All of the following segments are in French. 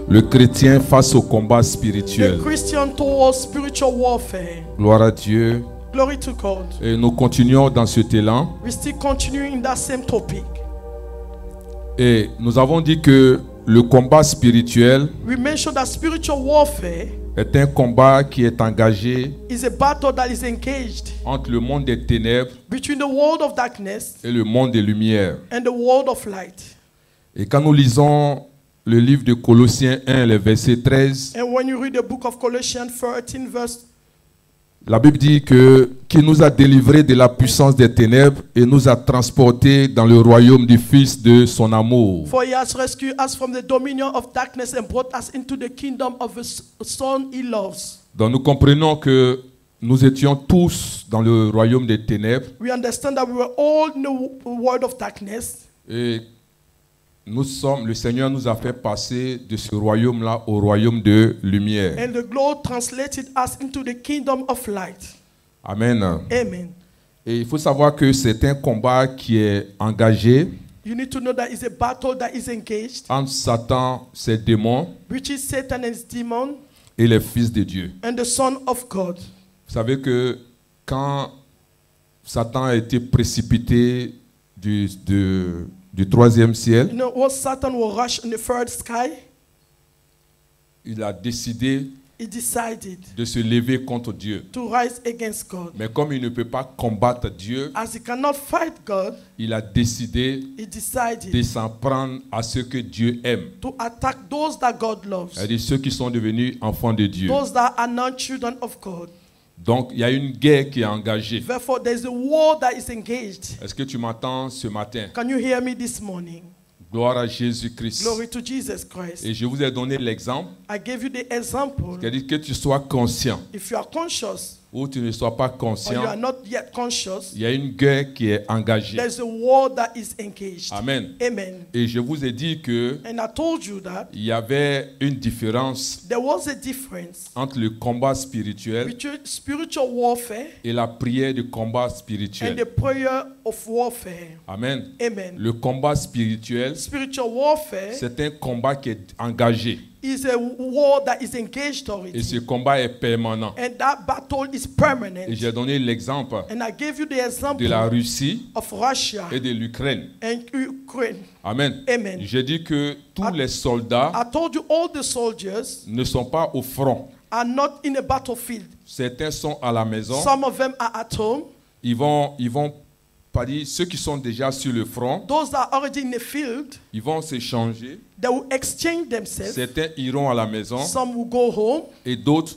le chrétien face au combat The spirituel. Christian towards spiritual warfare. Gloire à Dieu. Glory to God. Et nous continuons dans cet élan. We still continuing in that same topic. Et nous avons dit que le combat spirituel We mentioned that spiritual warfare est un combat qui est engagé is a battle that is engaged entre le monde des ténèbres between the world of darkness et le monde des lumières. and the world of light. Et quand nous lisons le livre de Colossiens 1, le verset 13, And when you read the book of Colossians 13 verse, la Bible dit que qu'il nous a délivrés de la puissance des ténèbres et nous a transportés dans le royaume du Fils de son amour. for he has rescued us from the dominion of darkness and brought us into the kingdom of his son he loves. Donc nous comprenons que nous étions tous dans le royaume des ténèbres We understand that we were all in the world of darkness, et le Seigneur nous a fait passer de ce royaume-là au royaume de lumière. and the Lord translated us into the kingdom of light. Amen. Amen. Et il faut savoir que c'est un combat qui est engagé You need to know that it's a battle that is engaged, entre Satan, ses démons which is Satan and his demon et les fils de Dieu. and the Son of God. Vous savez que quand Satan a été précipité du troisième ciel, You know, what Satan will rush in the third sky, il a décidé he decided de se lever contre Dieu. to rise against God. Mais comme il ne peut pas combattre Dieu, As he cannot fight God, il a décidé he de decided s'en prendre à ceux que Dieu aime. to attack those that God loves, C'est-à-dire ceux qui sont devenus enfants de Dieu. those that are not children of God. Donc il y a une guerre qui est engagée. Therefore, there's a war that is engaged. Est-ce que tu m'entends ce matin? Can you hear me this morning? Gloire à Jésus-Christ. Glory to Jesus Christ. Et je vous ai donné l'exemple, I gave you the example. c'est-à-dire que tu sois conscient If you are conscious ou tu ne sois pas or you are conscient, not yet conscious, il y a une guerre qui est engagée. there's a war that is engaged. Amen. Amen. Et je vous ai dit que And I told you that il y avait une différence there was a difference entre le combat spirituel between spiritual warfare et la prière du combat and the spirituel. prayer of warfare. Amen. Amen. Le combat spirituel, Spiritual warfare c'est un combat qui est engagé. is a war that is engaged Et already. ce combat est permanent. And that battle is Et permanent. j'ai donné l'exemple And I gave you the de la example Russie of Russia et de l'Ukraine. and Ukraine. Amen. Amen. J'ai dit que tous les soldats I told you all the soldiers ne sont pas au front. are not in a battlefield. Certains sont à la maison. Some of them are at home. Ils vont pas dire, ceux qui sont déjà sur le front, Those that are already in the field, ils vont s'échanger. they will exchange themselves. Certains iront à la maison Some will go home. et d'autres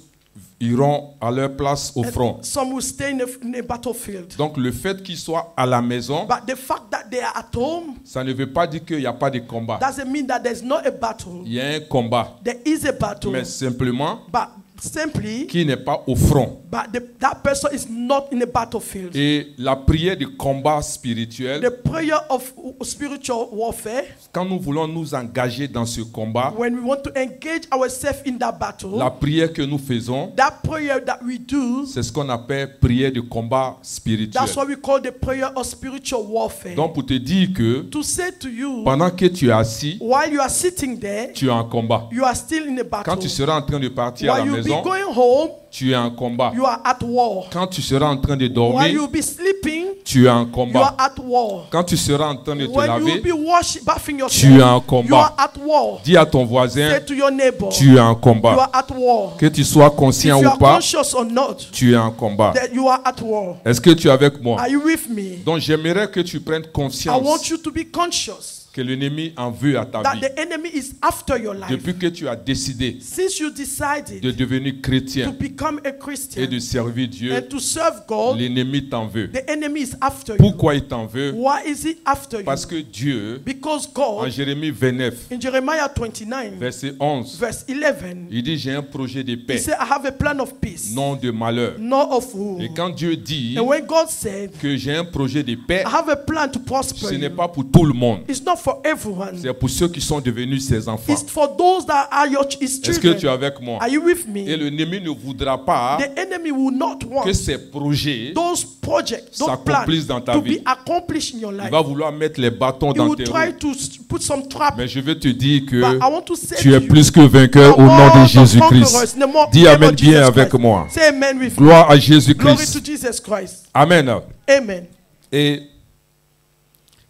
iront à leur place au front. And some will stay in the battlefield. Donc le fait qu'ils soient à la maison, But the fact that they are at home ça ne veut pas dire qu'il n'y a pas de combat. doesn't mean that there's not a battle. Il y a un combat, There is a battle. mais simplement But simply, qui n'est pas au front. but that person is not in the battlefield. Et la prière du combat spirituel, The prayer of spiritual warfare, quand nous voulons nous engager dans ce combat, when we want to engage ourselves in that battle, la prière que nous faisons, that prayer that we do, c'est ce qu'on appelle prière de combat spirituel. that's what we call the prayer of spiritual warfare. Donc pour te dire que To say to you, pendant que tu es assis, while you are sitting there, tu es en combat. you are still in a Quand battle. tu seras en train de partir à While la you'll be maison, going home, tu es en combat. you are at war. Quand tu seras en train de While dormir, you'll be sleeping, tu es en you are combat. at war. Quand tu seras en train de te When you will laver, be bathing tu es yourself, en you combat. are at war. Dis à ton voisin, Say to your neighbor, tu es en you combat. are at war. Que tu sois If conscient you ou are pas, conscious or not, tu es en combat. that you are at war. Est-ce que tu es avec moi? Are you with me? Donc j'aimerais que tu prennes I conscience want you to be conscious que l'ennemi en veut à ta that vie. the enemy is after your life. Depuis que tu as décidé Since you de decided devenir to chrétien become a et Christian de servir Dieu, and to serve God, l'ennemi t'en veut. the enemy is after you. Pourquoi il t'en veut? Why is he after you? Parce que Dieu, Because en God, Jérémie 29, in Jeremiah 29, verset 11, verse 11, il dit, j'ai un projet de he paix, said, I have a plan of peace, non de malheur. not of woe. Et quand Dieu dit And when God said, que j'ai un projet de paix, I have a plan to prosper ce n'est you, pas pour tout le monde. it's not for everyone. C'est pour ceux qui sont devenus ses enfants. It's for those that are his Est-ce que tu es children. avec moi? Are you with Et me? l'ennemi ne voudra pas The enemy will not que want ces projets, those projects, those s'accomplissent dans plans ta to vie. be accomplished in your il life. va vouloir mettre les bâtons He dans will tes try roues. to put some trap. Mais je veux te dire But que I want to say tu to es you, plus que vainqueur au you are nom de more than Jésus-Christ. conquerors in the name Dis of Amen bien Jesus avec Christ. moi. Say amen with me. Gloire à Glory Jésus-Christ. to Jesus Christ. Amen. Amen. Et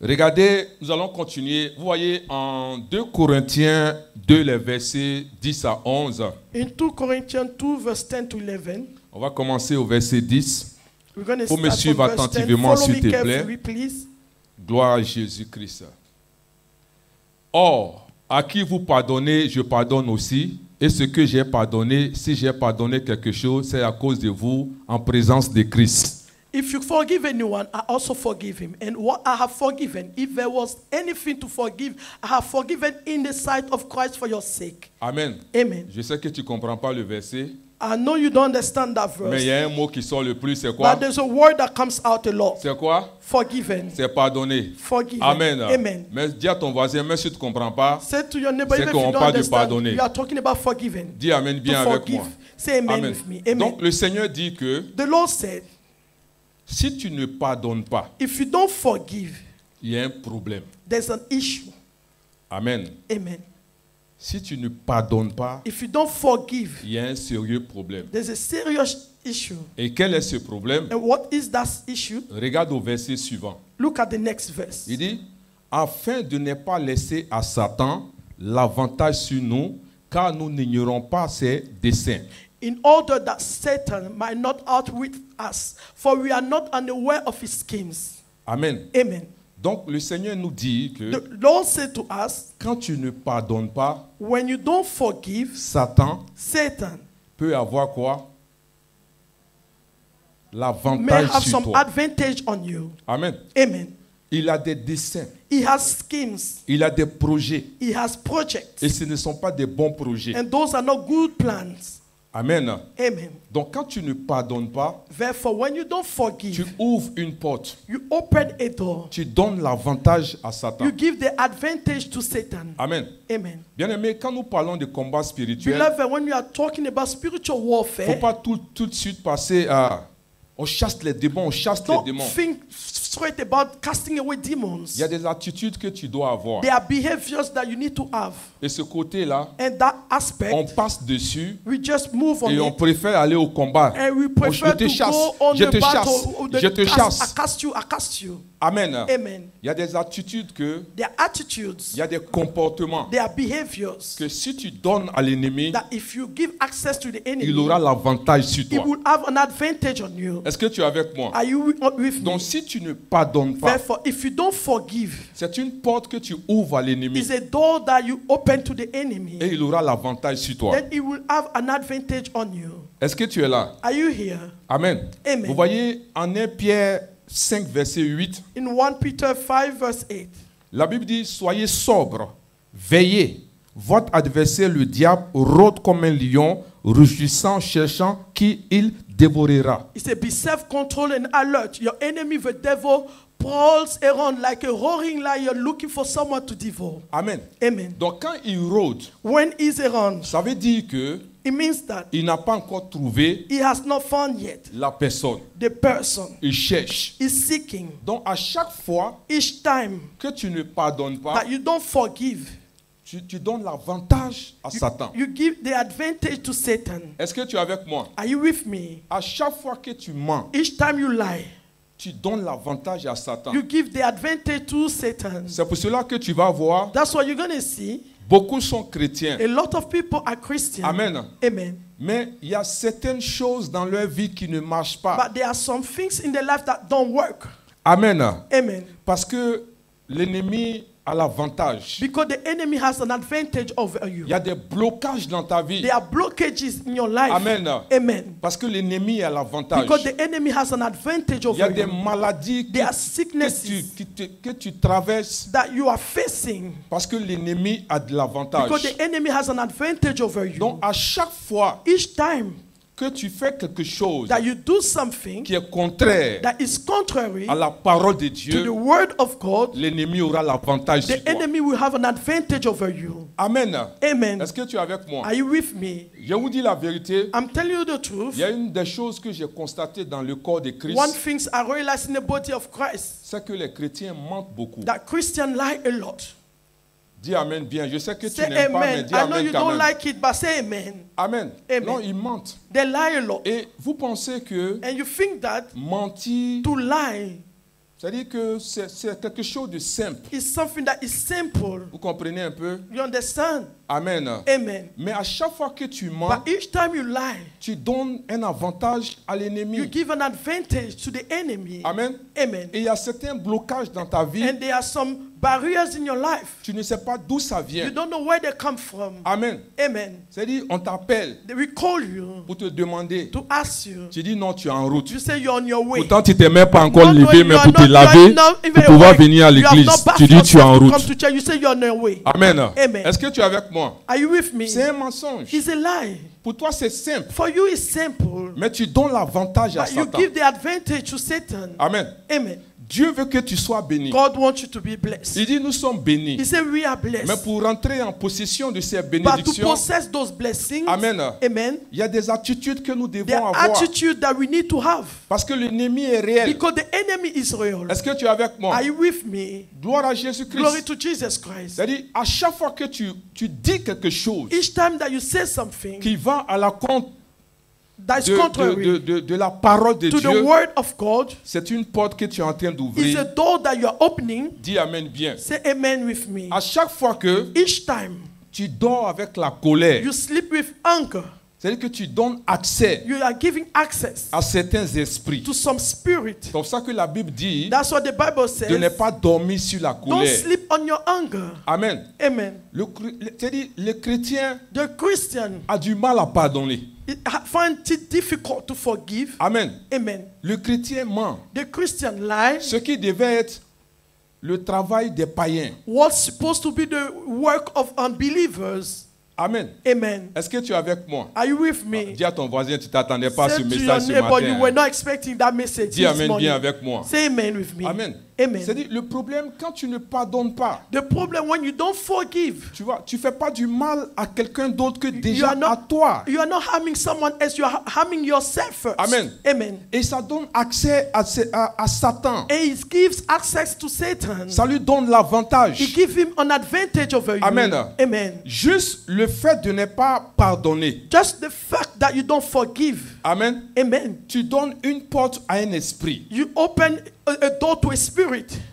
regardez, nous allons continuer. Vous voyez en 2 Corinthiens 2, les versets 10 à 11. In 2 Corinthians 2, verse 10 to 11, On va commencer au verset 10. we're going to Faut me start suivre from verse 10. attentivement, Follow s'il me te plaît. carefully, please. Gloire à Jésus-Christ. Or, à qui vous pardonnez, je pardonne aussi. Et ce que j'ai pardonné, si j'ai pardonné quelque chose, c'est à cause de vous, en présence de Christ. If you forgive anyone, I also forgive him. And what I have forgiven, if there was anything to forgive, I have forgiven in the sight of Christ for your sake. Amen. Amen. Je sais que tu ne comprends pas le verset, I know you don't understand that mais il y verse, a un mot qui sort le plus, c'est quoi? but there's a word that comes out a lot. C'est quoi? Forgiven. C'est pardonner. Forgiven. Amen. Amen. Mais dis à ton voisin, même si tu ne comprends pas, Say to your neighbor, C'est even if qu'on you don't parle de understand, pardonner. you are talking about forgiving. dis Amen bien To avec forgive. moi. Say amen, Amen. with me. Amen. Donc le Seigneur dit que The Lord said, si tu ne pardonnes pas, if you don't forgive, il y a un problème. there's an issue. Amen. Amen. Si tu ne pardonnes pas, If you don't forgive, il y a un sérieux problème. there's a serious issue. Et quel est ce problème? And what is that issue? Regarde au verset suivant. Look at the next verse. Il dit, afin de ne pas laisser à Satan l'avantage sur nous, car nous n'ignorons pas ses desseins. In order that Satan might not outwit us, for we are not unaware of his schemes. Amen. Amen. Donc le Seigneur nous dit que The Lord said to us, quand tu ne pardonnes pas, when you don't forgive, Satan Satan peut avoir quoi? may L'avantage have sur some toi. advantage on you. Amen. Amen. Il a des desseins, He has schemes. il a des projets. He has projects. Et ce ne sont pas des bons projets. And those are not good plans. Amen. Amen. Donc quand tu ne pardonnes pas, Therefore, when you don't tu forgive, ouvres une porte. you open a door. Tu donnes l'avantage à Satan. You give the advantage to Satan. Amen. Amen. Bien-aimé, quand nous parlons de combat spirituel, Beloved, when we are talking about spiritual il ne warfare, faut pas tout de suite passer à... On chasse les démons, on chasse les don't démons. think straight about casting away demons. Il y a des attitudes que tu dois avoir. There are behaviors that you need to have. Et ce côté-là, And that on aspect, passe dessus we just move on et on it. préfère aller au combat. And we Je prefer te to chasse, go on je the te battle. chasse, je te chasse. I cast you, I cast you. Amen. Amen. Il y a des attitudes que, There are attitudes, il y a des comportements there are behaviors que si tu donnes à l'ennemi, that if you give access to the enemy, il aura l'avantage sur he toi. will have an advantage on you. Est-ce que tu es avec moi? Are you with me? Donc si tu ne pardonnes pas, Therefore, if you don't forgive, c'est une porte que tu ouvres à l'ennemi it's a door that you open to the enemy. et il aura l'avantage sur toi. Then he will have an advantage on you. Est-ce que tu es là? Are you here? Amen. Amen. Vous voyez en 1 Pierre 5, verset 8, In 1 Peter 5, verse 8, la Bible dit, soyez sobres, veillez. Votre adversaire, le diable, rôde comme un lion, rugissant, cherchant qui il dévorera. it says, be self-controlled and alert. Your enemy, the devil, prowls around like a roaring lion looking for someone to devour. Amen. Amen. Donc quand il rôde, When he's around, ça veut dire que it means that il n'a pas encore trouvé he has not found yet la personne. the person. Il cherche. He's seeking. Donc à chaque fois Each time que tu ne pardonnes pas, that you don't forgive, tu donnes l'avantage à Satan. you give the advantage to Satan. Est-ce que tu es avec moi? Are you with me? À chaque fois que tu mens, Each time you lie, tu donnes l'avantage à Satan. you give the advantage to Satan. C'est pour cela que tu vas voir, That's what you're going to see. beaucoup sont chrétiens. A lot of people are Christian. Amen. Amen. Mais il y a certaines choses dans leur vie qui ne marchent pas. But there are some things in their life that don't work. Amen. Amen. Parce que l'ennemi a l'avantage. Because the enemy has an advantage over you. Il y a des blocages dans ta vie. There are blockages in your life. Amen. Amen. Parce que l'ennemi a l'avantage. Because the enemy has an advantage Il y a over des you. maladies There are que sicknesses que tu traverses that you are facing. parce que l'ennemi a de l'avantage. Because the enemy has an advantage over you. Donc à chaque fois Each time que tu fais quelque chose that you do something qui est contraire that is contrary à la parole de to the Dieu, word of God, l'ennemi aura l'avantage the sur toi. enemy will have an advantage over you. Amen. Amen. Est-ce que tu es avec moi? Are you with me? Je vous dis la vérité. I'm telling you the truth. Il y a une des choses que j'ai constatées dans le corps de Christ, One thing I realize in the body of Christ, c'est que les chrétiens mentent beaucoup. that Christians lie a lot. Dis amen bien. Je sais que tu Say n'aimes pas, mais amen. dis I know amen you quand don't même. like it, but say amen. Amen. Amen. Non, ils mentent. They lie a lot. Et vous pensez que And you think that mentir, to lie c'est-à-dire que c'est quelque chose de simple. is something that is simple. Vous comprenez un peu? You understand? Amen. Amen. Mais à chaque fois que tu mens, But each time you lie, tu donnes un avantage à you l'ennemi. give an advantage to the enemy. Amen. Amen. Et il y a certains blocages dans ta vie. And there are some barriers in your life. Tu ne sais pas d'où ça You vient. don't know where they come from. Amen. Amen. C'est-à-dire, on t'appelle They will call you pour te demander. to ask you. Tu dis non, tu es en route. You say you're on your way. Pourtant, tu t'es même pas encore Not levé, knowing mais you are pour te not- you are laver, not even pour pouvoir awake. venir à You have l'église. not bathed Tu dis tu es en yourself to route. come to church. You say you're on your way. Amen. Amen. Est-ce que tu es avec moi? Are you with me? C'est un mensonge. It's a lie. Pour toi, c'est simple. For you, it's simple. Mais tu donnes l'avantage à But you Satan. give the advantage to Satan. Amen. Amen. Dieu veut que tu sois béni. God wants you to be blessed. Il dit nous sommes bénis. He said we are Mais blessed. pour rentrer en possession de ces But to bénédictions, possess those blessings, Amen. amen, Il y a des attitudes que nous devons the avoir. attitude that we need to have. Parce que l'ennemi est réel. Because the enemy is real. Est-ce que tu es avec moi? Are you with me? Gloire à Glory Jésus-Christ. to Jesus Christ. C'est-à-dire, à chaque fois que tu dis quelque chose Each time that you say something qui va à la compte that is contrary de la parole de to the Dieu, word of God, c'est une porte que tu es en train is a d'ouvrir. door that you are opening. Dis Amen bien. Say amen with me. À chaque fois que Each time tu dors avec la colère, you sleep with anger, c'est-à-dire que tu donnes accès you are giving access à certains esprits. to some spirit. C'est pour ça que la Bible dit That's what the Bible de ne says. pas dormir sur la Don't colère. sleep on your anger. Amen. Amen. C'est-à-dire, le chrétien The Christian a du mal à pardonner. finds it difficult to forgive. Amen. Amen. Le chrétien ment. The Christian life, Ce qui devait être le travail des païens. what's supposed to be the work of unbelievers. Amen. Amen. Est-ce que tu es avec moi? Are you with me? Dis à ton voisin, tu t'attendais pas à ce Say to your message ce neighbor, you were matin. not expecting that message Dis this Amen morning. bien avec moi. Say amen with me. Amen. Amen. C'est-à-dire, le problème, quand tu ne pardonnes pas, The problem when you don't forgive, tu vois, tu fais pas du mal à quelqu'un d'autre que you déjà are not- à toi. you are not harming someone else, you are harming yourself first. Amen. Amen. Et ça donne accès à Satan. And it gives access to Satan. Ça lui donne It l'avantage. gives him an advantage over you. Amen. Amen. Juste le fait de ne pas pardonner. Just the fact that you don't forgive. Amen. Amen. Tu donnes une porte à un esprit. You open a door to a spirit.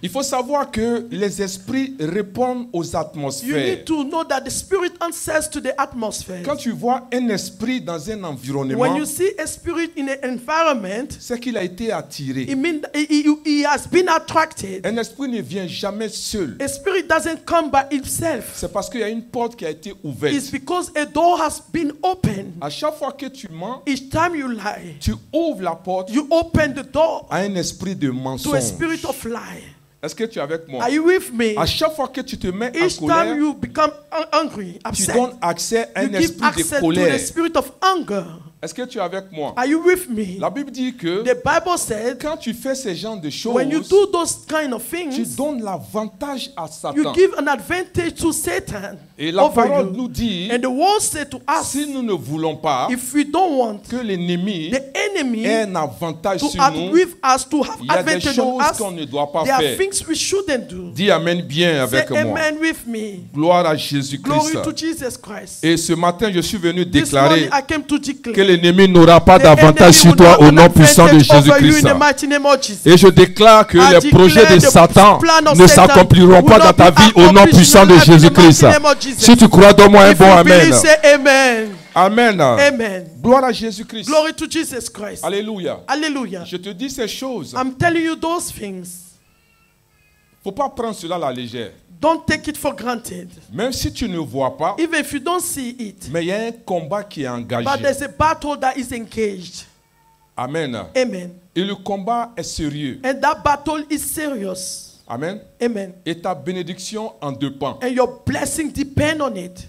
Il faut savoir que les esprits répondent aux You atmosphères. need to know that the spirit answers to the atmosphere. Quand tu vois un esprit dans un environnement, When you see a spirit in an environment, c'est qu'il a été attiré. it means he has been attracted. Un esprit ne vient jamais seul. A spirit doesn't come by itself. C'est parce qu'il y a une porte qui a été It's ouverte. because a door has been opened. À chaque fois que tu mens, Each time you lie, tu ouvres la porte you open the door à un esprit de to a mensonge. spirit of lie. Est-ce que tu es avec moi? Are you with me? À chaque fois que tu te mets Each en colère, time you become angry, tu upset, donnes accès à you un give esprit de access to the colère. spirit of anger. Est-ce que tu es avec moi? Are you with me? La Bible dit que The Bible said quand tu fais ce genre de when you choses, do those kind of tu things, donnes l'avantage à you Satan. give an advantage to Satan Et la over parole you. nous dit, And the word said to us, si nous ne voulons pas if we don't want que l'ennemi the enemy ait un avantage to sur have nous, with us, to have il y a des advantage on choses us, qu'on ne doit pas there are faire. things we shouldn't do. Dis Amen bien Say avec moi. amen with me. Gloire à Jésus-Christ. Glory to Jesus Christ. Et ce matin, je suis venu This déclarer morning I came to declare que l'ennemi n'aura pas the d'avantage enemy sur will toi not au have nom an puissant de advantage over you Jésus-Christ. in the mighty name of Jesus. Et je déclare que I les projets declare de the Satan plan of ne Satan s'accompliront will pas not dans ta be vie au nom accomplished puissant in de your life in the Jésus-Christ. mighty name of Jesus. Si tu crois, donne-moi un If bon you Amen. believe, say amen. Amen. Amen. Gloire à Jésus-Christ. Glory to Jesus Christ. Alléluia. Hallelujah. Je te dis ces choses. I'm telling you those things. Faut pas prendre cela à la légère. Don't take it for granted. Même si tu ne vois pas, Even if you don't see it. mais il y a un combat qui est engagé. But there's a battle that is engaged. Amen. Amen. Et le combat est sérieux. And that battle is serious. Amen. Amen. Et ta bénédiction en dépend. And your blessing depend on it.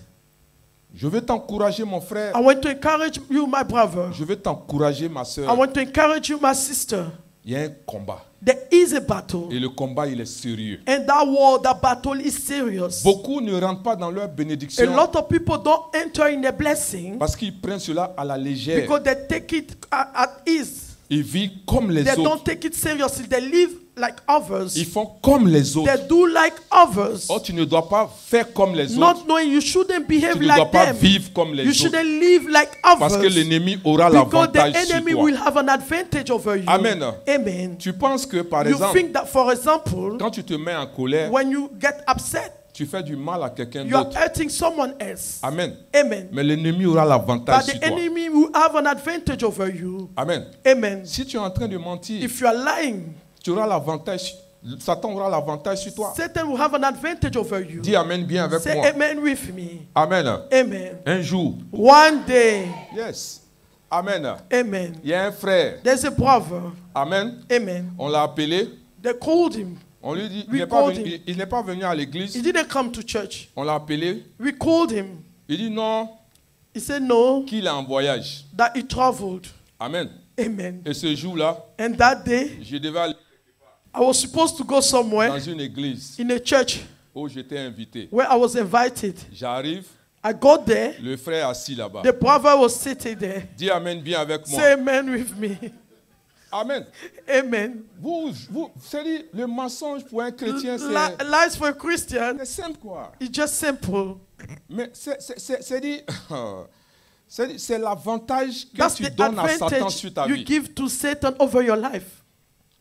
Je veux t'encourager, mon frère. I want to encourage you, my brother. Je veux t'encourager, ma I soeur. want to encourage you, my sister. Il y a un combat. There is a battle. Et le combat, il est sérieux. And that war, that battle is serious. Beaucoup ne rentrent pas dans leur A bénédiction lot of people don't enter in their blessing parce qu'ils prennent cela à la légère. because they take it at ease. Ils vivent comme les They don't autres. take it seriously. They live like others. Ils font comme les autres. They do like others. Oh, tu ne dois pas faire comme les autres. Not knowing you shouldn't behave Tu ne dois like pas them. vivre comme les You autres. shouldn't live like Parce que others. l'ennemi aura Because the l'avantage sur enemy toi. will have an advantage over you. Amen. Amen. Tu penses que, par You exemple, think that, for example, quand tu te mets en colère, when you get upset, tu fais du mal à quelqu'un you are d'autre. hurting someone else. Amen. Amen. Mais l'ennemi aura l'avantage But sur the toi. enemy will have an advantage over you. Amen. Amen. Si tu es en train de mentir, If you are lying, tu auras l'avantage. Satan aura l'avantage sur toi. Satan will have an advantage over you. Dis Amen bien avec Say moi. amen with me. Amen. Amen. Un jour. One day. Yes. Amen. Amen. Il y a un frère. There's a brother. Amen. Amen. On l'a appelé. They called him. On lui dit, We il n'est pas called venu- il n'est pas venu à l'église. He didn't come to church. On l'a appelé. We called him. Il dit non, He said no, qu'il est en voyage. that he traveled. Amen. Amen. Et ce jour-là, And that day, je devais aller I was supposed to go somewhere dans une église in a church où j'étais invité. where I was invited. J'arrive, I got there. le frère assis là-bas. The brother was sitting there. Dis Amen bien avec moi. Say amen with me. Amen. Amen. C'est-à-dire, le mensonge pour un chrétien, Lies for a Christian c'est simple quoi. is just simple. Mais c'est l'avantage que That's tu the donnes à Satan advantage sur ta you vie. give to Satan over your life.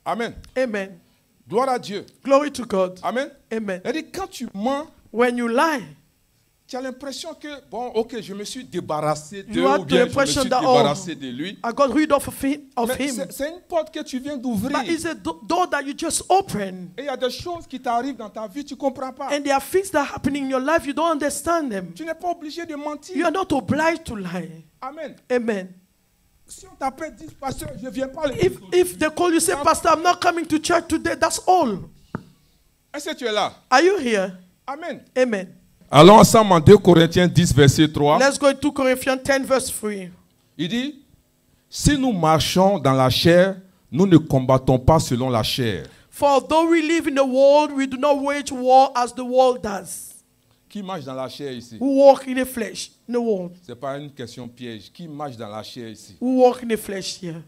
Amen. Amen. Gloire à Dieu. Glory to God. Amen. Amen. C'est-à-dire, quand tu mens, When you lie, tu as l'impression que, bon, ok, je me suis débarrassé de You have ou bien the je me suis impression that, débarrassé de lui. I got rid of him. Mais c'est une porte que tu viens d'ouvrir. But it's a door that you just open. Et il y a des choses qui t'arrivent dans ta vie, tu ne comprends pas. And there are things that are happening in your life, you don't understand them. Tu n'es pas obligé de mentir. You are not obliged to lie. Amen. Amen. Si on t'appelle, dis, pasteur, je ne viens pas à l'église. If they call you, say, Pastor, I'm not coming to church today, that's all. Est-ce que tu es là? Are you here? Amen. Amen. Allons ensemble en 2 Corinthiens 10, verset 3. Let's go to Corinthians 10, verse 3. Il dit, si nous marchons dans la chair, nous ne combattons pas selon la chair. For though we live in the world, we do not wage war as the world does. Qui marche dans la chair ici? We walk in the flesh, in the world. Ce n'est pas une question piège. Qui marche dans la chair ici? We walk in the flesh here.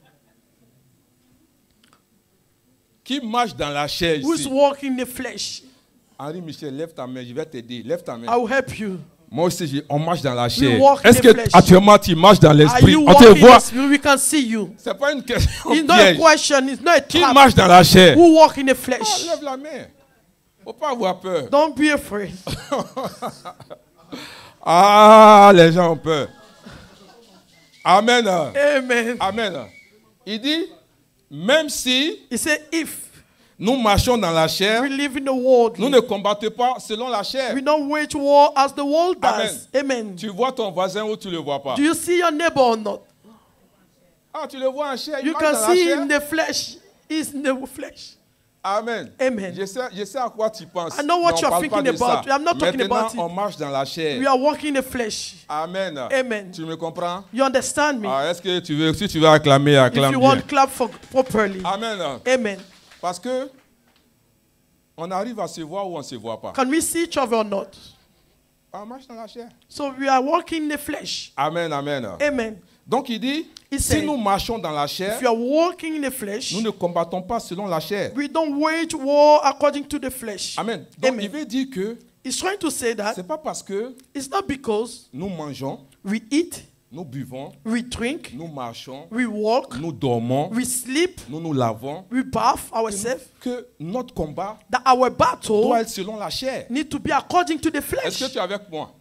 Qui marche dans la chair Who's ici? walking in the flesh? Henri Michel, lève ta main, je vais t'aider. Lève ta main. I will help you. Moi aussi, on marche dans la chair. walk in Est-ce the que flesh. actuellement tu marches dans Are l'esprit? you On te walking in voit. the spirit? We can see you. Ce n'est pas une question It's not a piège. question. It's not a Qui trap. marche dans la chair? Who walk in the Oh, flesh? lève la main. Faut pas avoir peur. Don't be afraid. Ah, les gens ont peur. Amen. Amen. Amen. Il dit, même si He said, if nous marchons dans la chair, we live in the world, nous ne combattons pas selon la chair. we don't wage war as the world Amen. does. Amen. Tu vois ton voisin ou tu ne le vois pas? Do you see your neighbor or not? Ah, tu le vois en chair. Il You marche can dans la see chair. in the flesh. He's in the flesh. Amen. Amen. Je sais à quoi tu penses. I know what Mais on you're parle pas thinking de ça. about. I'm not talking Maintenant, about it. on marche dans la chair. We are walking in the flesh. Amen. Amen. Tu me comprends? You understand me? Ah, est-ce que tu veux, si tu veux acclamer, If acclame you bien. want, clap for properly. Amen. Amen. Parce que on arrive à se voir ou on ne se voit pas. Can we see each other or not? On marche dans la chair. So we are walking in the flesh. Amen, amen. Amen. Donc il dit, He si said, nous marchons dans la chair, If you are walking in the flesh, nous ne combattons pas selon la chair. we don't wage war according to the flesh. Amen. Donc Amen. il veut dire que He's trying to say that c'est pas parce que it's not because nous mangeons, we eat, nous buvons, we drink, nous marchons, we walk, nous dormons, we sleep, nous nous lavons, we bath ourselves, que notre combat that our battle doit être selon la chair. need to be according to the Est-ce flesh. que tu es avec moi?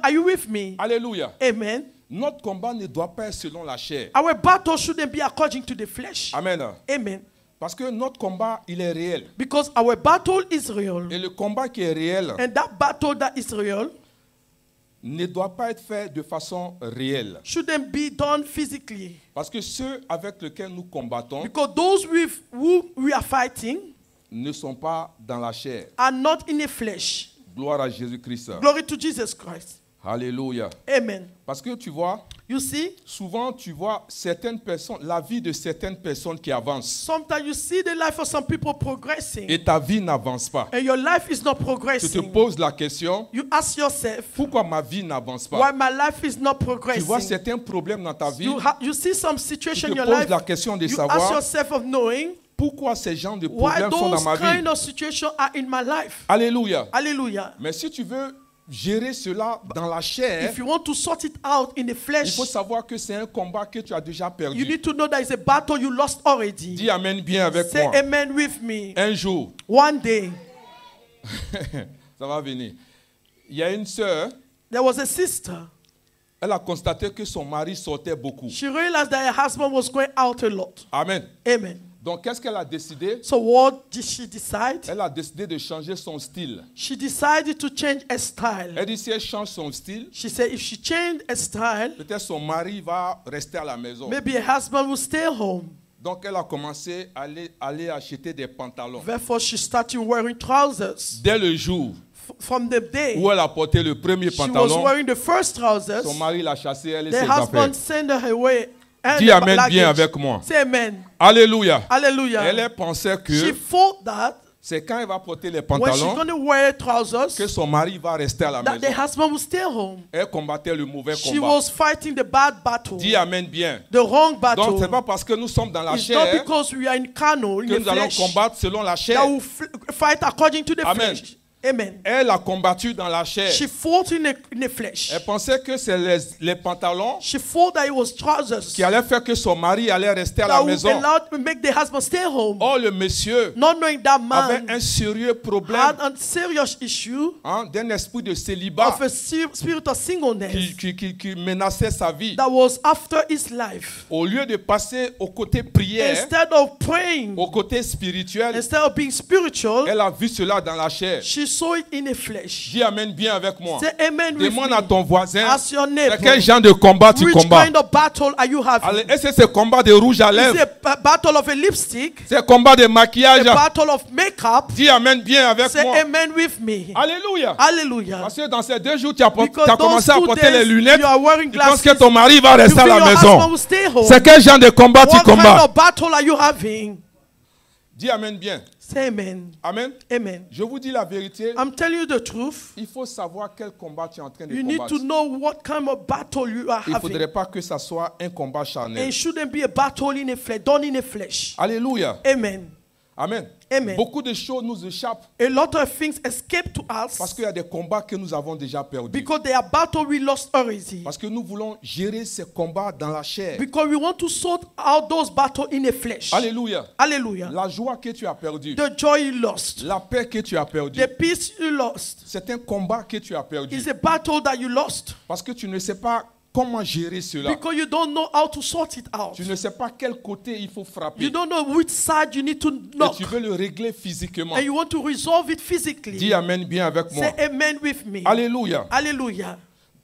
Are you with me? Alléluia. Amen. Notre combat ne doit pas être selon la chair. Our battle shouldn't be according to the flesh. Amen. Amen. Parce que notre combat, il est réel. Because our battle is real. Et le combat qui est réel And that battle that is real ne doit pas être fait de façon réelle. shouldn't be done physically. Parce que ceux avec lesquels nous combattons Because those with who we are fighting ne sont pas dans la chair. are not in the flesh. Gloire à Jésus-Christ. Glory to Jesus Christ. Alléluia. Amen. Parce que tu vois, You see, souvent tu vois certaines personnes, la vie de certaines personnes qui avancent. sometimes you see the life of some people progressing Et ta vie n'avance pas. and your life is not Tu te progressing. poses la question, You ask yourself, pourquoi ma vie n'avance pas? why my life is not Tu vois progressing? certains problèmes dans ta vie, You see some tu situation te in your poses life. la question de You ask savoir yourself of knowing pourquoi ces genres de why problèmes sont dans those ma vie. kind of situations are in my life. Alléluia. Hallelujah. Mais si tu veux gérer cela dans la chair, If you want to sort it out in the il flesh, faut savoir que c'est un combat que tu as déjà you perdu. need to know that it's a battle you lost already. Dis amen bien avec Say moi. amen with me. Un jour, One day, ça va venir. Il y a une sœur, there was a sister. elle a constaté que son mari sortait beaucoup. She realized that her husband was going out a lot. Amen. Amen. Donc, qu'est-ce qu'elle a décidé? So what did she decide? Elle a décidé de changer son style. She decided to change her style. Elle dit si elle change son style, She said if she changed her style, peut-être son mari va rester à la maison. maybe her husband will stay home. Donc, elle a commencé à aller acheter des pantalons. Therefore, she started wearing trousers. Dès le jour From the day où elle a porté le premier she was pantalon, wearing the first trousers, son mari l'a chassée, elle et the ses affaires. husband sent her away. And Dis the amen luggage. bien avec moi. Say amen. Alléluia. Hallelujah. Elle pensait She que thought that c'est quand elle va porter les when she's pantalons going to wear trousers, que son mari va rester à la that the maison. husband will stay home. Elle combattait le mauvais She combat. was fighting the bad battle, Dis amen bien. the wrong Donc, battle. c'est pas parce que nous sommes dans la It's not chair because we are in carnal, in que the nous allons flesh, combattre selon la chair. that we fight according to the Amen. flesh. Amen. Elle a combattu dans la chair. She fought in the flesh. Elle pensait que c'est les pantalons She thought that it was trousers qui allaient faire que son mari allait rester à la that would maison. allow to make the husband stay home. Or, le monsieur Not knowing that avait man un sérieux problème had a serious issue d'un esprit de célibat of a spirit of singleness qui menaçait sa vie. that was after his life. Au lieu de passer au côté prière, Instead of praying, au côté spirituel, instead of being spiritual, elle a vu cela dans la chair. she saw it in the flesh. Dis amen bien avec moi. Say amen with Demande à me. ton voisin, Ask your neighbor, c'est quel genre de combat tu which combats. kind of battle are you having? Allez, est-ce que c'est combat de rouge à Is lèvres? it a battle of a lipstick? C'est combat de A maquillage? battle of makeup? Dis amen bien avec Say moi. amen with me. Alléluia. Hallelujah. Parce que dans ces 2 jours, tu as Because commencé à those 2 porter les days lunettes. you are wearing Tu penses glasses. que ton mari va You rester à feel la your maison. husband will stay home. C'est quel genre de combat tu What kind combats? of battle are you having? Dis amen bien. Say amen. Amen. Amen. Je vous dis la vérité. I'm telling you the truth. Il faut savoir quel combat tu es en train de You need combattre. to know what kind of battle you are Il ne having. faudrait pas que ça soit un combat And charnel. it shouldn't be a battle in the flesh, done in the flesh. Alléluia. Amen. Amen. Amen. Beaucoup de choses nous échappent A lot of things escape to parce us qu'il y a des combats que nous avons déjà perdus. because they are battle we lost already. Parce que nous voulons gérer ces combats dans la chair. Because we want to sort out those battles in the flesh. Alléluia. Hallelujah. La joie que tu as perdue, The joy you lost, la paix que tu as perdue, the peace you lost, c'est un combat que tu as perdu. is a battle that you lost Parce que tu ne sais pas comment gérer cela. because you don't know how to sort it out. Tu ne sais pas quel côté il faut frapper. You don't know which side you need to Et knock, tu veux le régler physiquement. and you want to resolve it physically. Dis amen bien avec moi. Say amen with me. Alléluia. Hallelujah.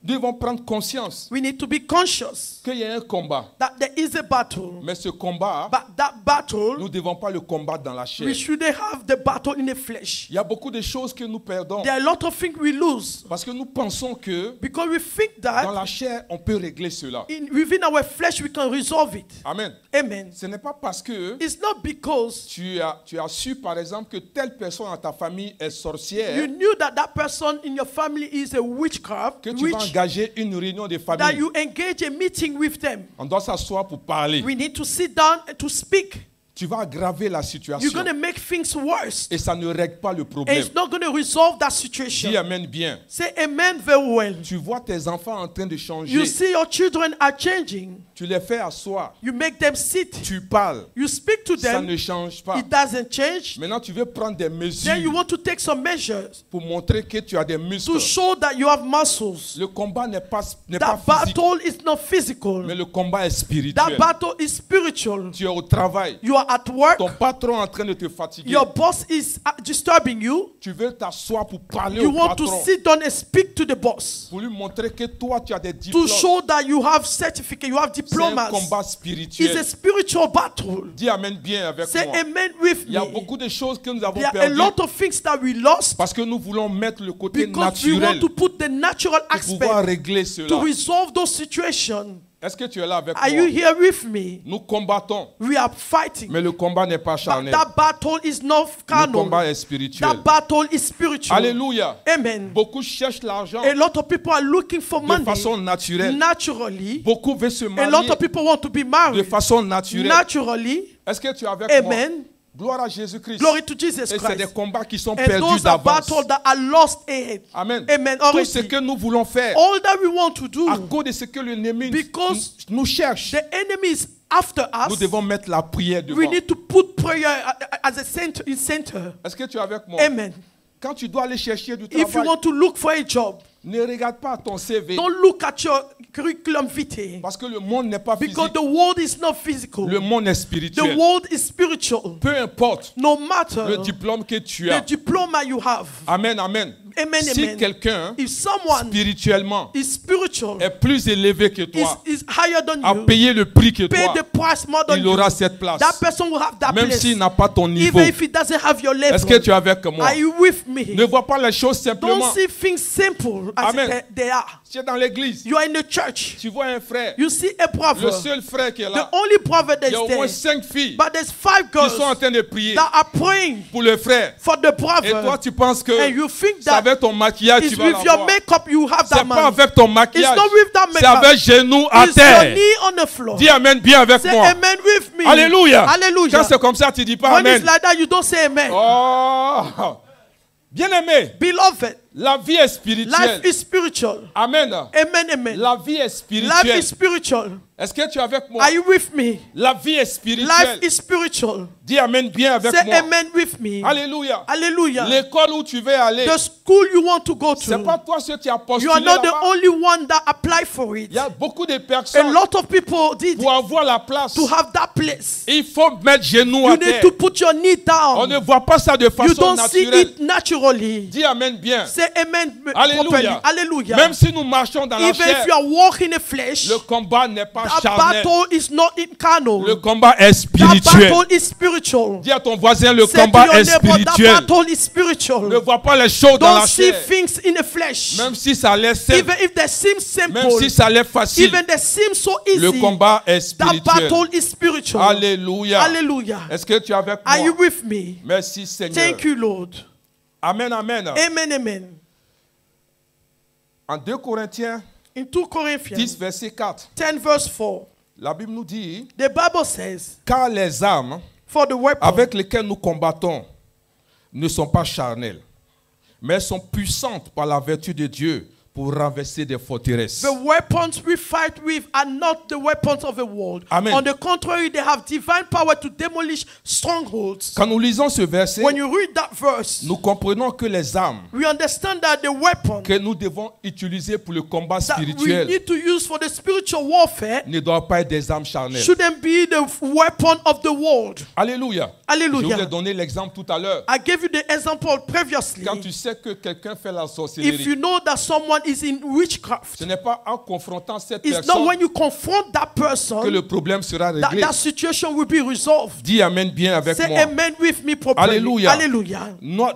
Nous devons prendre conscience We need to be conscious qu'il y a un combat. that there is a battle, Mais ce combat, but that battle, nous ne devons pas le combattre dans la chair. we shouldn't have the battle in the flesh. Il y a beaucoup de choses que nous perdons There are a lot of things we lose parce que nous pensons que because we think dans that la chair, on peut régler cela. within our flesh we can resolve it. Amen. Amen. Ce n'est pas parce que It's not because tu as su, par exemple, que telle personne dans ta famille est sorcière you knew that that person in your family is a witchcraft, que tu vas engager une réunion de that famille. you engage a meeting with them. On doit s'asseoir pour parler. We need to sit down and to speak. Tu vas aggraver la You're situation going to make things worse. et ça ne règle pas le And problème. it's not going to resolve that Dis situation. amen bien. Say amen very well. Tu vois tes enfants en train de changer. You see your children are changing. Tu les fais asseoir. You make them sit. Tu parles. You speak to Ça them. ne change pas. It doesn't change. Maintenant, tu veux prendre des Then you mesures want to take some measures pour montrer que tu as des muscles. to show that you have muscles. Le combat n'est pas That physique, battle is not physical. mais le combat est That spirituel. battle is spiritual. Tu es au travail. You are are at work, ton patron est en train de te fatiguer. your boss is disturbing you, Tu veux t'asseoir pour parler you au want to patron, sit down and speak to the boss pour lui montrer que toi tu as des to diplômes. show that you have certificate, you have C'est un diplomas. combat It's a spirituel. spiritual battle. Dis amen bien avec Say moi. amen with Il y a me. beaucoup de choses que nous avons There are a perdues lot of things that we lost parce que nous voulons mettre le côté because we want naturel to put the natural pour pouvoir aspect régler to cela. resolve those situations. Est-ce que tu es là avec Are you moi? here with me? Nous combattons, We are fighting. mais le combat n'est pas But charnel. that battle is not Le carnal. combat est spirituel. That battle is spiritual. Alléluia. Amen. Beaucoup cherchent l'argent A lot of people are looking for de money façon naturelle. naturally. Beaucoup veulent se A lot marier of people want to be de married façon naturelle. naturally. Est-ce que tu es avec moi? Amen. Gloire à Jésus-Christ. Glory to Jesus Et c'est des Christ. combats qui sont And perdus those are d'avance. battles that are lost ahead. Amen. Amen. Tout ce Already. que nous voulons faire All that we want to do, à cause de ce que l'ennemi Because nous cherche, the enemy is after nous us. devons mettre la prière devant. We need to put prayer as a center, in center. Est-ce que tu es avec moi? Amen. Quand tu dois aller chercher du If you travail, want to look for a job, ne regarde pas ton CV don't look at your curriculum vitae. parce que le monde n'est pas Because physique. the world is not physical. Le monde est The spirituel. world is spiritual. Peu importe No matter le diplôme que tu the as. diploma you have. Amen, amen. Amen, Si amen. quelqu'un If someone spirituellement is spiritual, est plus élevé que toi, is higher than a you, payé le prix que pay toi, the price more than il you, aura cette place. that person will have that Même place. s'il n'a pas ton niveau. Even if he doesn't have your level. Est-ce que tu es avec moi? Are you with me? Ne vois pas les choses simplement. Don't see things simple as Amen. they are. Tu es dans l'église, You are in the church. tu vois un frère, You see a le brother. seul frère qui est The là. only brother Il y a that's au moins there. 5 filles But there's 5 qui girls sont en train de prier that are praying pour le frère. for the Et toi, brother. tu penses que And you think c'est that avec ton maquillage it's tu vas with your l'avoir. makeup you have C'est that pas man. avec ton maquillage. It's not with that C'est makeup. avec genoux à It's your terre. knee on the floor. Dis amen bien avec Say moi. amen with me. Alléluia. Hallelujah. Quand c'est comme ça, tu dis pas When it's amen. like that, you don't say amen. Oh. Bien-aimé, Beloved, la vie est spirituelle. life is spiritual. Amen. Amen, amen. La vie est Life spirituelle. is spiritual. Est-ce que tu es avec moi? Are you with me? La vie est Life spirituelle. is spiritual. Dis amen bien avec Say moi. amen with me. Alléluia. Hallelujah. L'école où tu veux aller, The school you want to go c'est pas to, toi ce qui as you postulé are not the là-bas. only one that applied for it. Il y a beaucoup de A personnes lot of people did pour avoir la place. to have that place. Il faut mettre genoux à You need terre. to put your knee On down. ne voit pas ça de You façon don't see naturelle. it naturally. Dis amen bien. Say amen Alléluia. properly. Hallelujah. Même si nous marchons dans la Even if chair, you are walking in the flesh, le combat n'est pas that charnel. battle is not in carnal. Le combat est That spirituel. battle is spiritual. Dis à ton voisin, le Say to combat your est neighbor, that spirituel. battle is spiritual. Ne vois pas les choses dans Don't la see chair. things in the flesh. Même si ça a l'air simple, Even if they seem même simple, si ça a l'air facile, even they seem so le easy, combat est that spirituel. battle is spiritual. Alléluia. Hallelujah. Est-ce que tu es avec Are you moi? with me? Merci Seigneur. Thank you, Lord. Amen, amen. Amen, amen. En 2 Corinthiens In 2 10, Corinthians verset 4, 10 verse 4, la Bible nous dit, the Bible says, car les armes for the weapon avec lesquelles nous combattons ne sont pas charnelles, mais sont puissantes par la vertu de Dieu pour renverser des forteresses. the weapons we fight with are not the weapons of the world. Amen. On the contrary, they have divine power to demolish strongholds. Quand nous lisons ce verset, When you read that verse, nous comprenons que les armes we understand that the weapon que nous devons utiliser pour le combat that we spirituel need to use for the spiritual warfare ne doivent pas être des armes charnelles. shouldn't be the weapon of the world. Alléluia. Je vous ai Hallelujah. donné l'exemple tout à l'heure. I gave you the example previously. Quand tu sais que quelqu'un fait la If sorcellerie, you know that someone is in witchcraft, ce n'est pas en confrontant cette it's not personne when you confront that que person le problème sera that réglé. that situation will be resolved. Dis amen bien avec Say moi. amen with me properly. Alléluia. Hallelujah.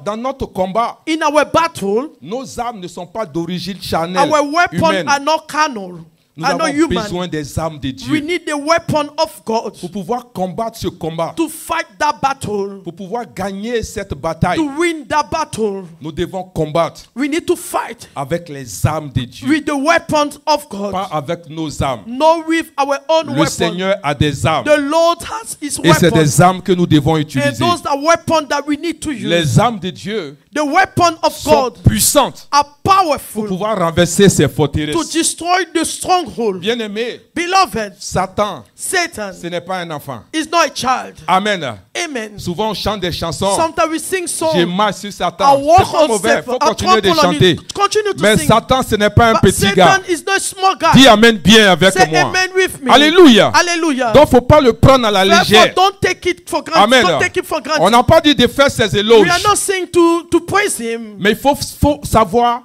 Dans notre combat, In our battle, nos armes ne sont pas d'origine charnelle, our weapons humaine. are not carnal, Nous are not avons human. besoin des armes de We Dieu need the weapon of God pour pouvoir combattre ce combat, to fight that battle, pour pouvoir gagner cette bataille. to win that battle. Nous devons combattre We need to fight avec les armes de Dieu, with the weapons of God, pas avec nos armes. not with our own Le weapons. Seigneur a des armes The Lord has His et c'est weapons, des armes que nous devons and utiliser. those are weapons that we need to use. Les armes de Dieu The weapons of sont God puissantes are pour powerful pouvoir renverser ces to forteresses. destroy the stronghold. Bien-aimé, Beloved, Satan, Satan ce n'est pas un enfant. is not a child. Amen. amen. Souvent, on chante des chansons. Sometimes we sing songs. J'ai mal sur I Satan. walk C'est pas on mauvais. Il step. faut I continuer de trample on chanter. it. Continue to Mais sing. Satan, ce n'est pas un But petit gars. Satan is not a small guy. Dis amen bien avec Say moi. amen with me. Alléluia. Hallelujah. Donc, il ne faut pas le prendre à la Therefore, légère. don't take it for granted. Amen. Don't take it for granted. On n'a pas dit de faire ses We éloges. are not saying to praise him. Mais il faut savoir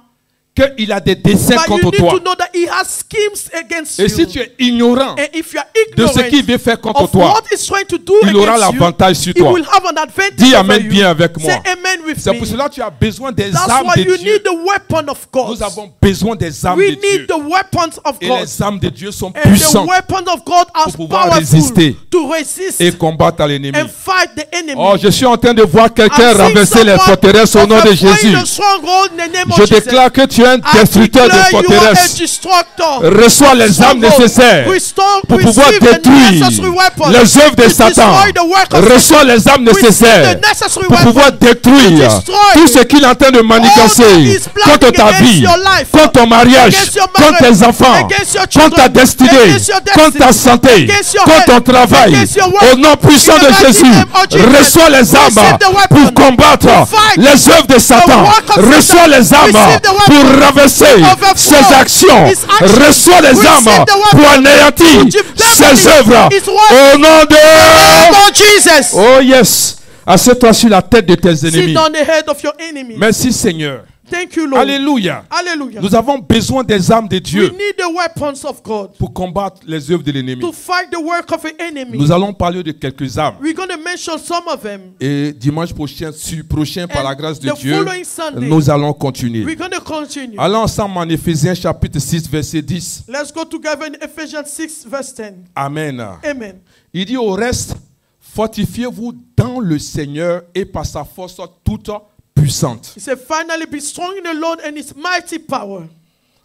qu'il a des desseins But you contre need toi. to know that he has schemes against Et you. si tu es ignorant And if you are de ignorant ce qu'il veut faire contre of toi, what he's trying to do il aura against you, l'avantage sur he toi. will have an advantage Dis over amen you. bien avec moi. Say amen with C'est me. pour cela que tu as besoin des That's armes why de you Dieu. need the weapon of God. Nous avons besoin des armes We de Dieu. need the weapons of Et God. les armes de Dieu sont And the puissantes weapons of God are pour pouvoir powerful résister to resist et combattre à l'ennemi. and fight the enemy. Oh, je suis en train de voir quelqu'un I'm seeing renverser les someone forteresses au nom de overthrowing Jésus. the stronghold in the name of Je Jesus. déclare que tu es un I destructeur de declare you are a forteresses. destructor. Reçois les armes nécessaires pour pouvoir détruire les œuvres de Satan. Reçois les armes nécessaires pour pouvoir détruire tout ce qu'il est en train de manigancer contre ta vie, contre ton mariage, contre tes enfants, contre ta destinée, contre ta santé, contre ton travail. Au nom puissant de Jésus, reçois les armes pour combattre les œuvres de Satan. Reçois les armes pour renverser ses actions. Reçois les armes pour anéantir ses œuvres. Au nom de Jesus. Oh yes. Assieds-toi sur la tête de tes Sit ennemis. on the head of your enemy. Merci Seigneur. Thank you, Lord. Alléluia. Hallelujah. Nous avons besoin des armes de We Dieu need the weapons of God pour combattre les œuvres de l'ennemi. to fight the work of the enemy. Nous allons parler de quelques armes. We're going to mention some of them. Et dimanche prochain, par la grâce de the Dieu, following Sunday, nous allons continuer. We're going to continue. Allons ensemble en Éphésiens chapitre 6, verset 10. Let's go together in Ephesians 6, verse 10. Amen. Amen. Il dit au reste, fortifiez-vous dans le Seigneur et par sa force toute puissante. He said, finally be strong in the Lord and his mighty power.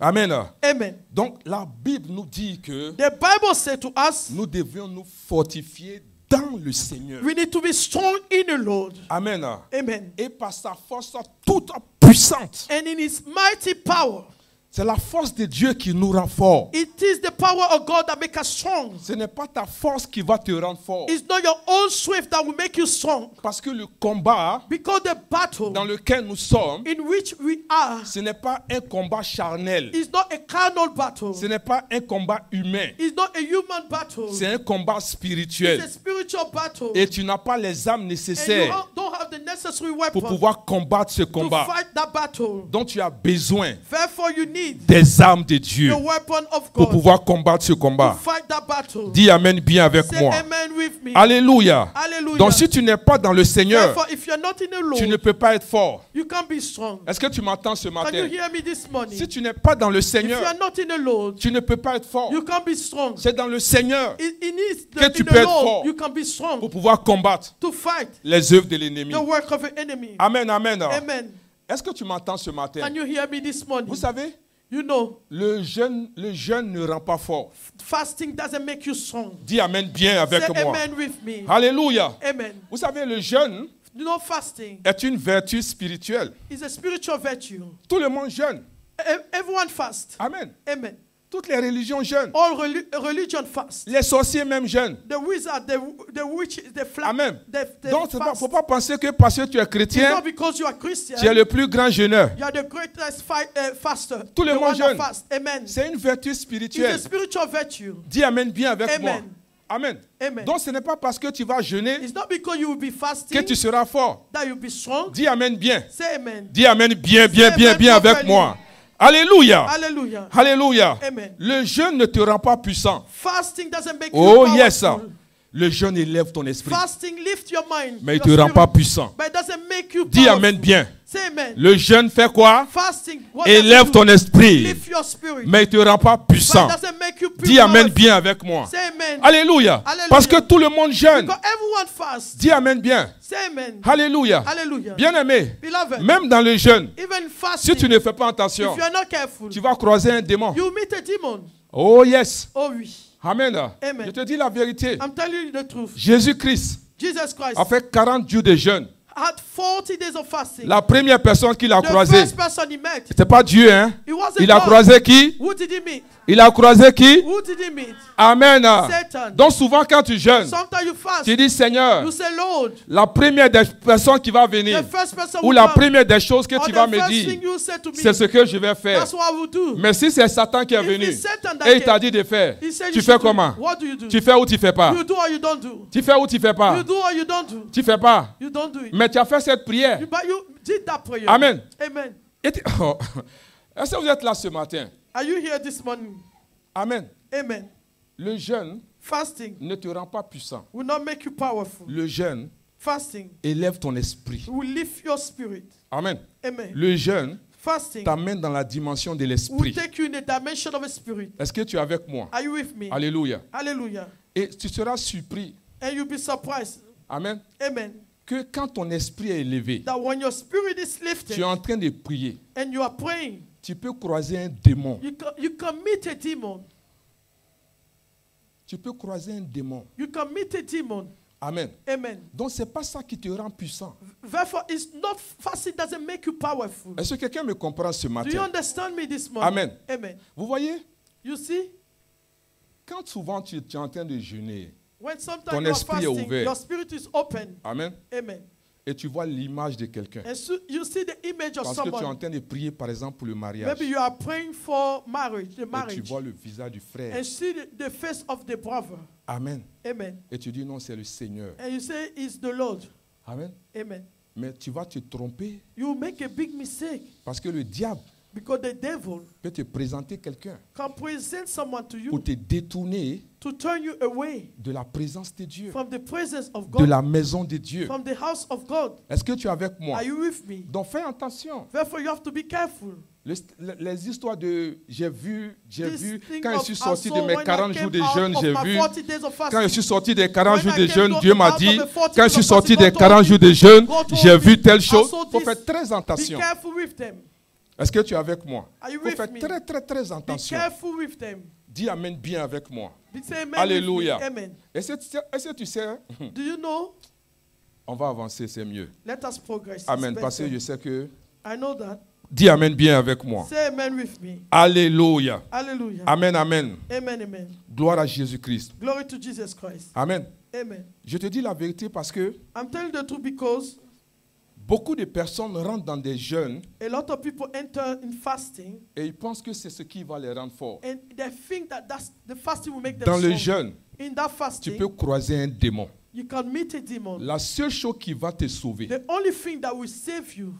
Amen. Amen. Donc la Bible nous dit que The Bible said to us, nous devions nous fortifier dans le Seigneur. we need to be strong in the Lord. Amen. Amen. Et par sa force toute puissante. And in his mighty power. C'est la force de Dieu qui nous rend forts. It is the power of God that makes us strong. Ce n'est pas ta force qui va te rendre fort. It's not your own strength that will make you strong. Parce que le combat Because the battle dans lequel nous sommes, in which we are ce n'est pas un combat charnel. is not a carnal battle. Ce n'est pas un combat humain. It's not a human battle. C'est un combat It's a spirituel. spiritual battle. Et tu n'as pas les armes And you nécessaires don't have the necessary pour weapons pouvoir combattre ce to combat. fight that battle. Donc tu as besoin Therefore, you need des armes de Dieu the weapon of pour God pouvoir combattre ce to combat. fight that battle. Dis amen bien avec Say moi. amen with me. Alléluia. Hallelujah. Donc si tu n'es pas dans le Seigneur, Therefore, if you're not in the tu ne Lord, peux pas être fort. you can't be strong. Est-ce que tu m'entends ce Can you matin? hear me this morning? Si tu n'es pas dans le If you Seigneur, are not in the Lord, tu ne peux pas être fort. you can't be strong. C'est dans le Seigneur It needs que tu in peux the être Lord, fort you can be strong pour pouvoir combattre to fight les œuvres de l'ennemi. the work of the enemy. Amen, amen. Amen. Est-ce que tu m'entends ce matin? Can you hear me this morning? Vous savez, You know, le jeûne ne rend pas fort. fasting doesn't make you strong. Dis amen bien avec Say moi. amen with me. Alléluia. Amen. Vous savez, le jeûne You know, fasting est une vertu spirituelle. is a spiritual virtue. Tout le monde jeûne. Everyone fast. Amen. Amen. Toutes les religions jeûnent. All religion fast. Les sorciers même jeûnent. The wizard, the witch, the Amen. they Donc, il ne fast. faut pas penser que parce que tu es It's chrétien, not because you are Christian. tu es le plus grand jeûneur. You are the greatest faster. Tout le the monde one that jeûne. fast. Amen. C'est une vertu It's a spirituelle. spiritual virtue. Dis amen bien avec Amen. moi. Amen. Amen. Donc ce n'est pas parce que tu vas jeûner It's not because you will be que fasting tu seras fort. that you'll be strong. Dis amen bien. Say amen. Dis amen bien, bien, Say bien, amen bien avec properly. moi. Alléluia. Hallelujah. Alléluia. Amen. Le jeûne ne te rend pas puissant. Fasting doesn't make you Oh powerful. yes. Le jeûne élève ton esprit. Fasting lift your mind. Mais il your ne te rend spirit, pas puissant. But it doesn't make you Dis powerful. amen bien. Say amen. Le jeûne fait quoi? Fasting what does it Élève do? ton esprit. Lift your spirit. Mais il ne te rend pas But puissant. it doesn't make you Dis amen powerful. bien avec moi. Say amen. Alléluia. Alléluia. Parce que tout le monde jeûne. Because everyone fasts. Dis amen bien. Say amen. Alléluia. Hallelujah. Bien-aimé, Beloved, même dans le jeûne, even si fasting, tu ne fais pas attention, if you are not careful, tu vas croiser un démon. you meet a demon. Oh yes. Oh oui. Amen. Amen. Je te dis la vérité. I'm telling you the truth. Jésus-Christ Jesus Christ a fait 40 jours de jeûne. had 40 days of fasting. La première personne qu'il a croisée, The first person he met, c'était pas Dieu, hein? it wasn't Il a God. croisé qui? Who did he meet? Il a croisé qui? Who did he meet? Amen. Satan. Donc souvent quand tu jeûnes, Sometimes you fast. tu dis Seigneur, You say, Lord, la première des personnes qui va venir, the first person ou will la come, première des choses que or tu the vas me first dire, thing you say to me, c'est ce que je vais faire. that's what I will do. Mais si c'est Satan qui est If venu it's Satan that et il t'a came, dit de faire, he said tu you fais should do comment? it. What do you do? Tu fais ou tu fais pas? You do or you don't do? Tu fais ou tu fais pas? You do or you don't do? Tu fais pas. You don't do it. Mais tu as fait cette prière. But you did that prayer. Amen. Amen. Oh. Est-ce que vous êtes là ce matin? Are you here this morning? Amen. Amen. Le jeûne Fasting ne te rend pas puissant. will not make you powerful. Le jeûne Fasting élève ton esprit. will lift your spirit. Amen. Amen. Le jeûne Fasting t'amène dans la dimension de will l'esprit. take you in the dimension of a spirit. Est-ce que tu es avec moi? Are you with me? Alléluia. Hallelujah. Et tu seras surpris. And you'll be surprised. Amen. Amen. Que quand ton esprit est élevé, That when your spirit is tu lifted es en train de prier, and you are praying, tu peux croiser un démon. you can meet a demon. Tu peux croiser un démon. You can meet a demon. Amen. Amen. Donc c'est pas ça qui te rend puissant. Therefore, it's not fasting doesn't make you powerful. Est-ce que quelqu'un me comprend ce Do you matin? understand me this morning? Amen. Amen. Vous voyez, You see, quand souvent tu es en train de jeûner, when sometimes ton you are esprit est fasting, ouvert. your spirit is open. Amen, Amen. et tu vois l'image de quelqu'un, And so you see the image of parce que tu es en someone. train de prier par exemple pour le mariage, Maybe you are praying for marriage, the et tu marriage, vois le visage du frère. and see the face of the brother. Amen. Amen. Et tu dis non, c'est le Seigneur. And you say it's the Lord. Amen. Amen. Mais tu vas te tromper You make a big mistake parce que le diable because the devil peut te présenter quelqu'un can present someone to pour you te détourner to turn you away de la présence de Dieu, from the presence of de God, la maison de Dieu. from the house of God. Est-ce que tu es avec moi? Are you with me? Donc fais attention. Therefore, you have to be careful. Les histoires de j'ai vu, This thing quand je of suis sorti de also mes when I 40 came jours de out jeûne, of j'ai my vu, 40 days of fasting, quand je suis sorti des 40 when jours I de came jeûne, out Dieu m'a of dit, the 40 quand je suis days of sorti fasting, des God 40 told jours me, de jeûne, God told j'ai me, vu telle chose. also Il faut this, faire très Be attention. careful with them. Est-ce que tu es avec moi? Are Il you faut with faire me? très, très, très Be attention. careful with them. Dis Amen bien avec moi. Say amen Alléluia. with me. Amen. Est-ce que tu sais, Do you know? on va avancer, c'est mieux. Let us progress. It's Amen. Parce que better. je sais que... I know that. Dis Amen bien avec moi. Say amen with me. Alléluia. Hallelujah. Amen, amen. Amen, amen. Gloire à Jésus-Christ. Glory to Jesus Christ. Amen. Amen. Je te dis la vérité parce que I'm telling the truth because beaucoup de personnes rentrent dans des jeûnes a lot of people enter in fasting et ils pensent que c'est ce qui va les rendre forts. and they think that that's the fasting will make them Dans le strong. jeûne, In that tu fasting, peux croiser un démon. you can meet a demon. La seule chose qui va te sauver, The only thing that will save you,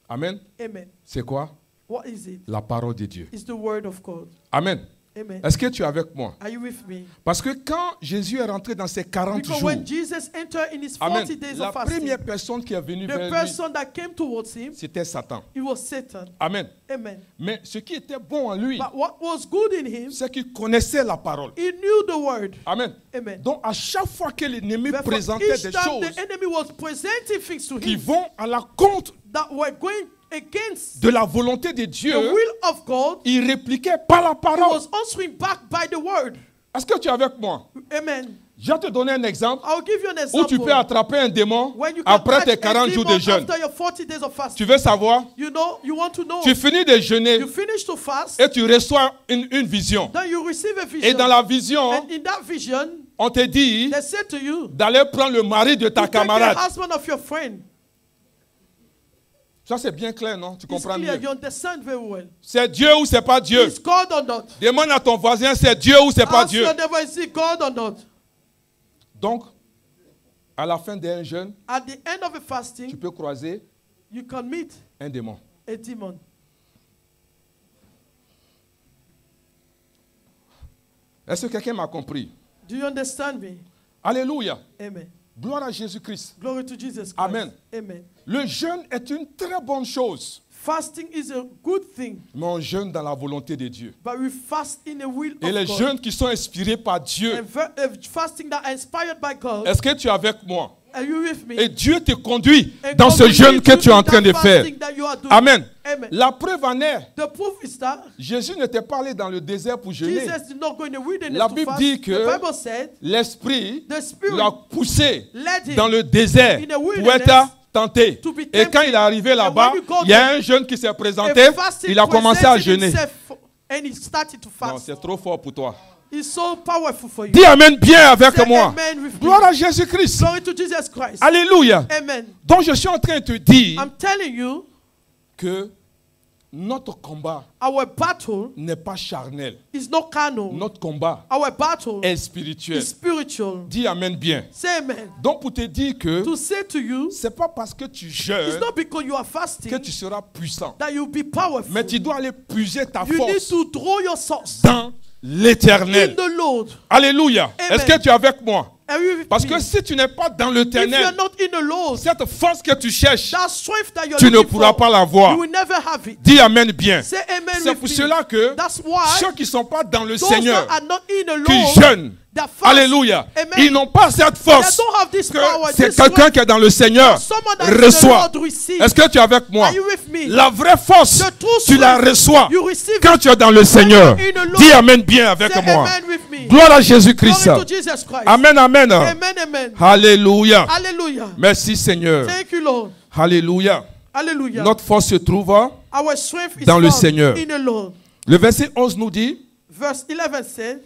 amen, amen, c'est quoi? what is it? La parole de Dieu. It's the word of God. Amen. Amen. Est-ce que tu es avec moi? Are you with me? Parce que quand Jésus est rentré dans ses 40 Because jours, when Jesus entered in his 40 amen, days la of fasting, première personne qui est venue the vers lui, person that came towards him, c'était Satan. it was Satan. Amen. Amen. Mais ce qui était bon en lui, But what was good in him, c'est qu'il connaissait la parole. he knew the word. Amen. Amen. Donc à chaque fois que l'ennemi Therefore, présentait each des time choses the enemy was presenting things to qui him vont à la contre that were going against de la volonté de the Dieu, will of God, il répliquait par la he parole. was answering back by the word. Est-ce que tu es avec moi? Amen. Je vais te donner un exemple I'll give you an où tu example. peux attraper un démon When you can après catch tes 40 a jours de demon jeûne. after your 40 days of Tu fasting. veux savoir? You know, you want to know. Tu finis de jeûner You finish to fast, et tu reçois une vision. then you receive a vision. Et dans la vision, And in that vision, on te dit they say to you, d'aller prendre le mari de ta you take camarade. the husband of your friend. Ça c'est bien clair, non? Tu It's comprends clear, mieux. you understand very well. C'est Dieu ou c'est pas Dieu? Is God or not? Demande à ton voisin, c'est Dieu ou c'est pas Ask Dieu? your neighbor, is it God or not? Donc, à la fin d'un jeûne, At the end of a tu fasting, peux croiser you can meet un démon. a demon. Est-ce que quelqu'un m'a compris? Do you understand me? Alléluia. Amen. Gloire à Jésus-Christ. Glory to Jesus Christ. Amen. Amen. Le jeûne est une très bonne chose, Fasting is a good thing, mais on jeûne dans la volonté de Dieu. but we fast in the will Et of les God. jeûnes qui sont inspirés par Dieu, Fasting that are inspired by God. est-ce que tu es avec moi? Are you with me? Et Dieu te conduit And dans God ce will jeûne lead que you tu es en in train that de faire. fasting that you are doing. Amen. Amen. La preuve en est, The proof is that Jésus n'était pas allé dans le désert pour jeûner. Jesus did not go in the wilderness La to Bible fast. dit que The Bible said l'Esprit the Spirit l'a poussé led him dans le désert in the pour wilderness être tenté. Et quand il est arrivé là-bas, il y a un jeune qui s'est présenté. Il a commencé à jeûner. Non, c'est trop fort pour toi. It's so powerful for you. Dis amen bien avec Say moi. Gloire à Jésus-Christ. Glory to Jesus Christ. Alléluia. Amen. Donc je suis en train de te dire I'm telling you que notre combat our battle n'est pas charnel. Is not carnal. Notre combat our battle est spirituel. Is spiritual. Dis amen bien. Say amen. Donc pour te dire que to say to you, c'est pas parce que tu jeûnes it's not because you are fasting que tu seras puissant. That you'll be powerful. Mais tu dois aller puiser ta you force need to draw your source dans l'Éternel. In the Lord. Alléluia. Est-ce que tu es avec moi? Parce que si tu n'es pas dans l'Éternel, cette force que tu cherches, tu ne pourras pas l'avoir. Dis amen bien. C'est pour cela que ceux qui ne sont pas dans le Seigneur, qui jeûnent, alléluia, ils n'ont pas cette force que c'est quelqu'un qui est dans le Seigneur reçoit. Est-ce que tu es avec moi? La vraie force, tu la reçois quand tu es dans le Seigneur. Dis amen bien avec moi. Gloire à Jésus-Christ. Amen, amen. Amen, amen. Alléluia. Alléluia. Merci Seigneur. Thank you, Lord. Alléluia. Alléluia. Notre force se trouve dans le Seigneur. Le verset 11 nous dit, Verse 11 says,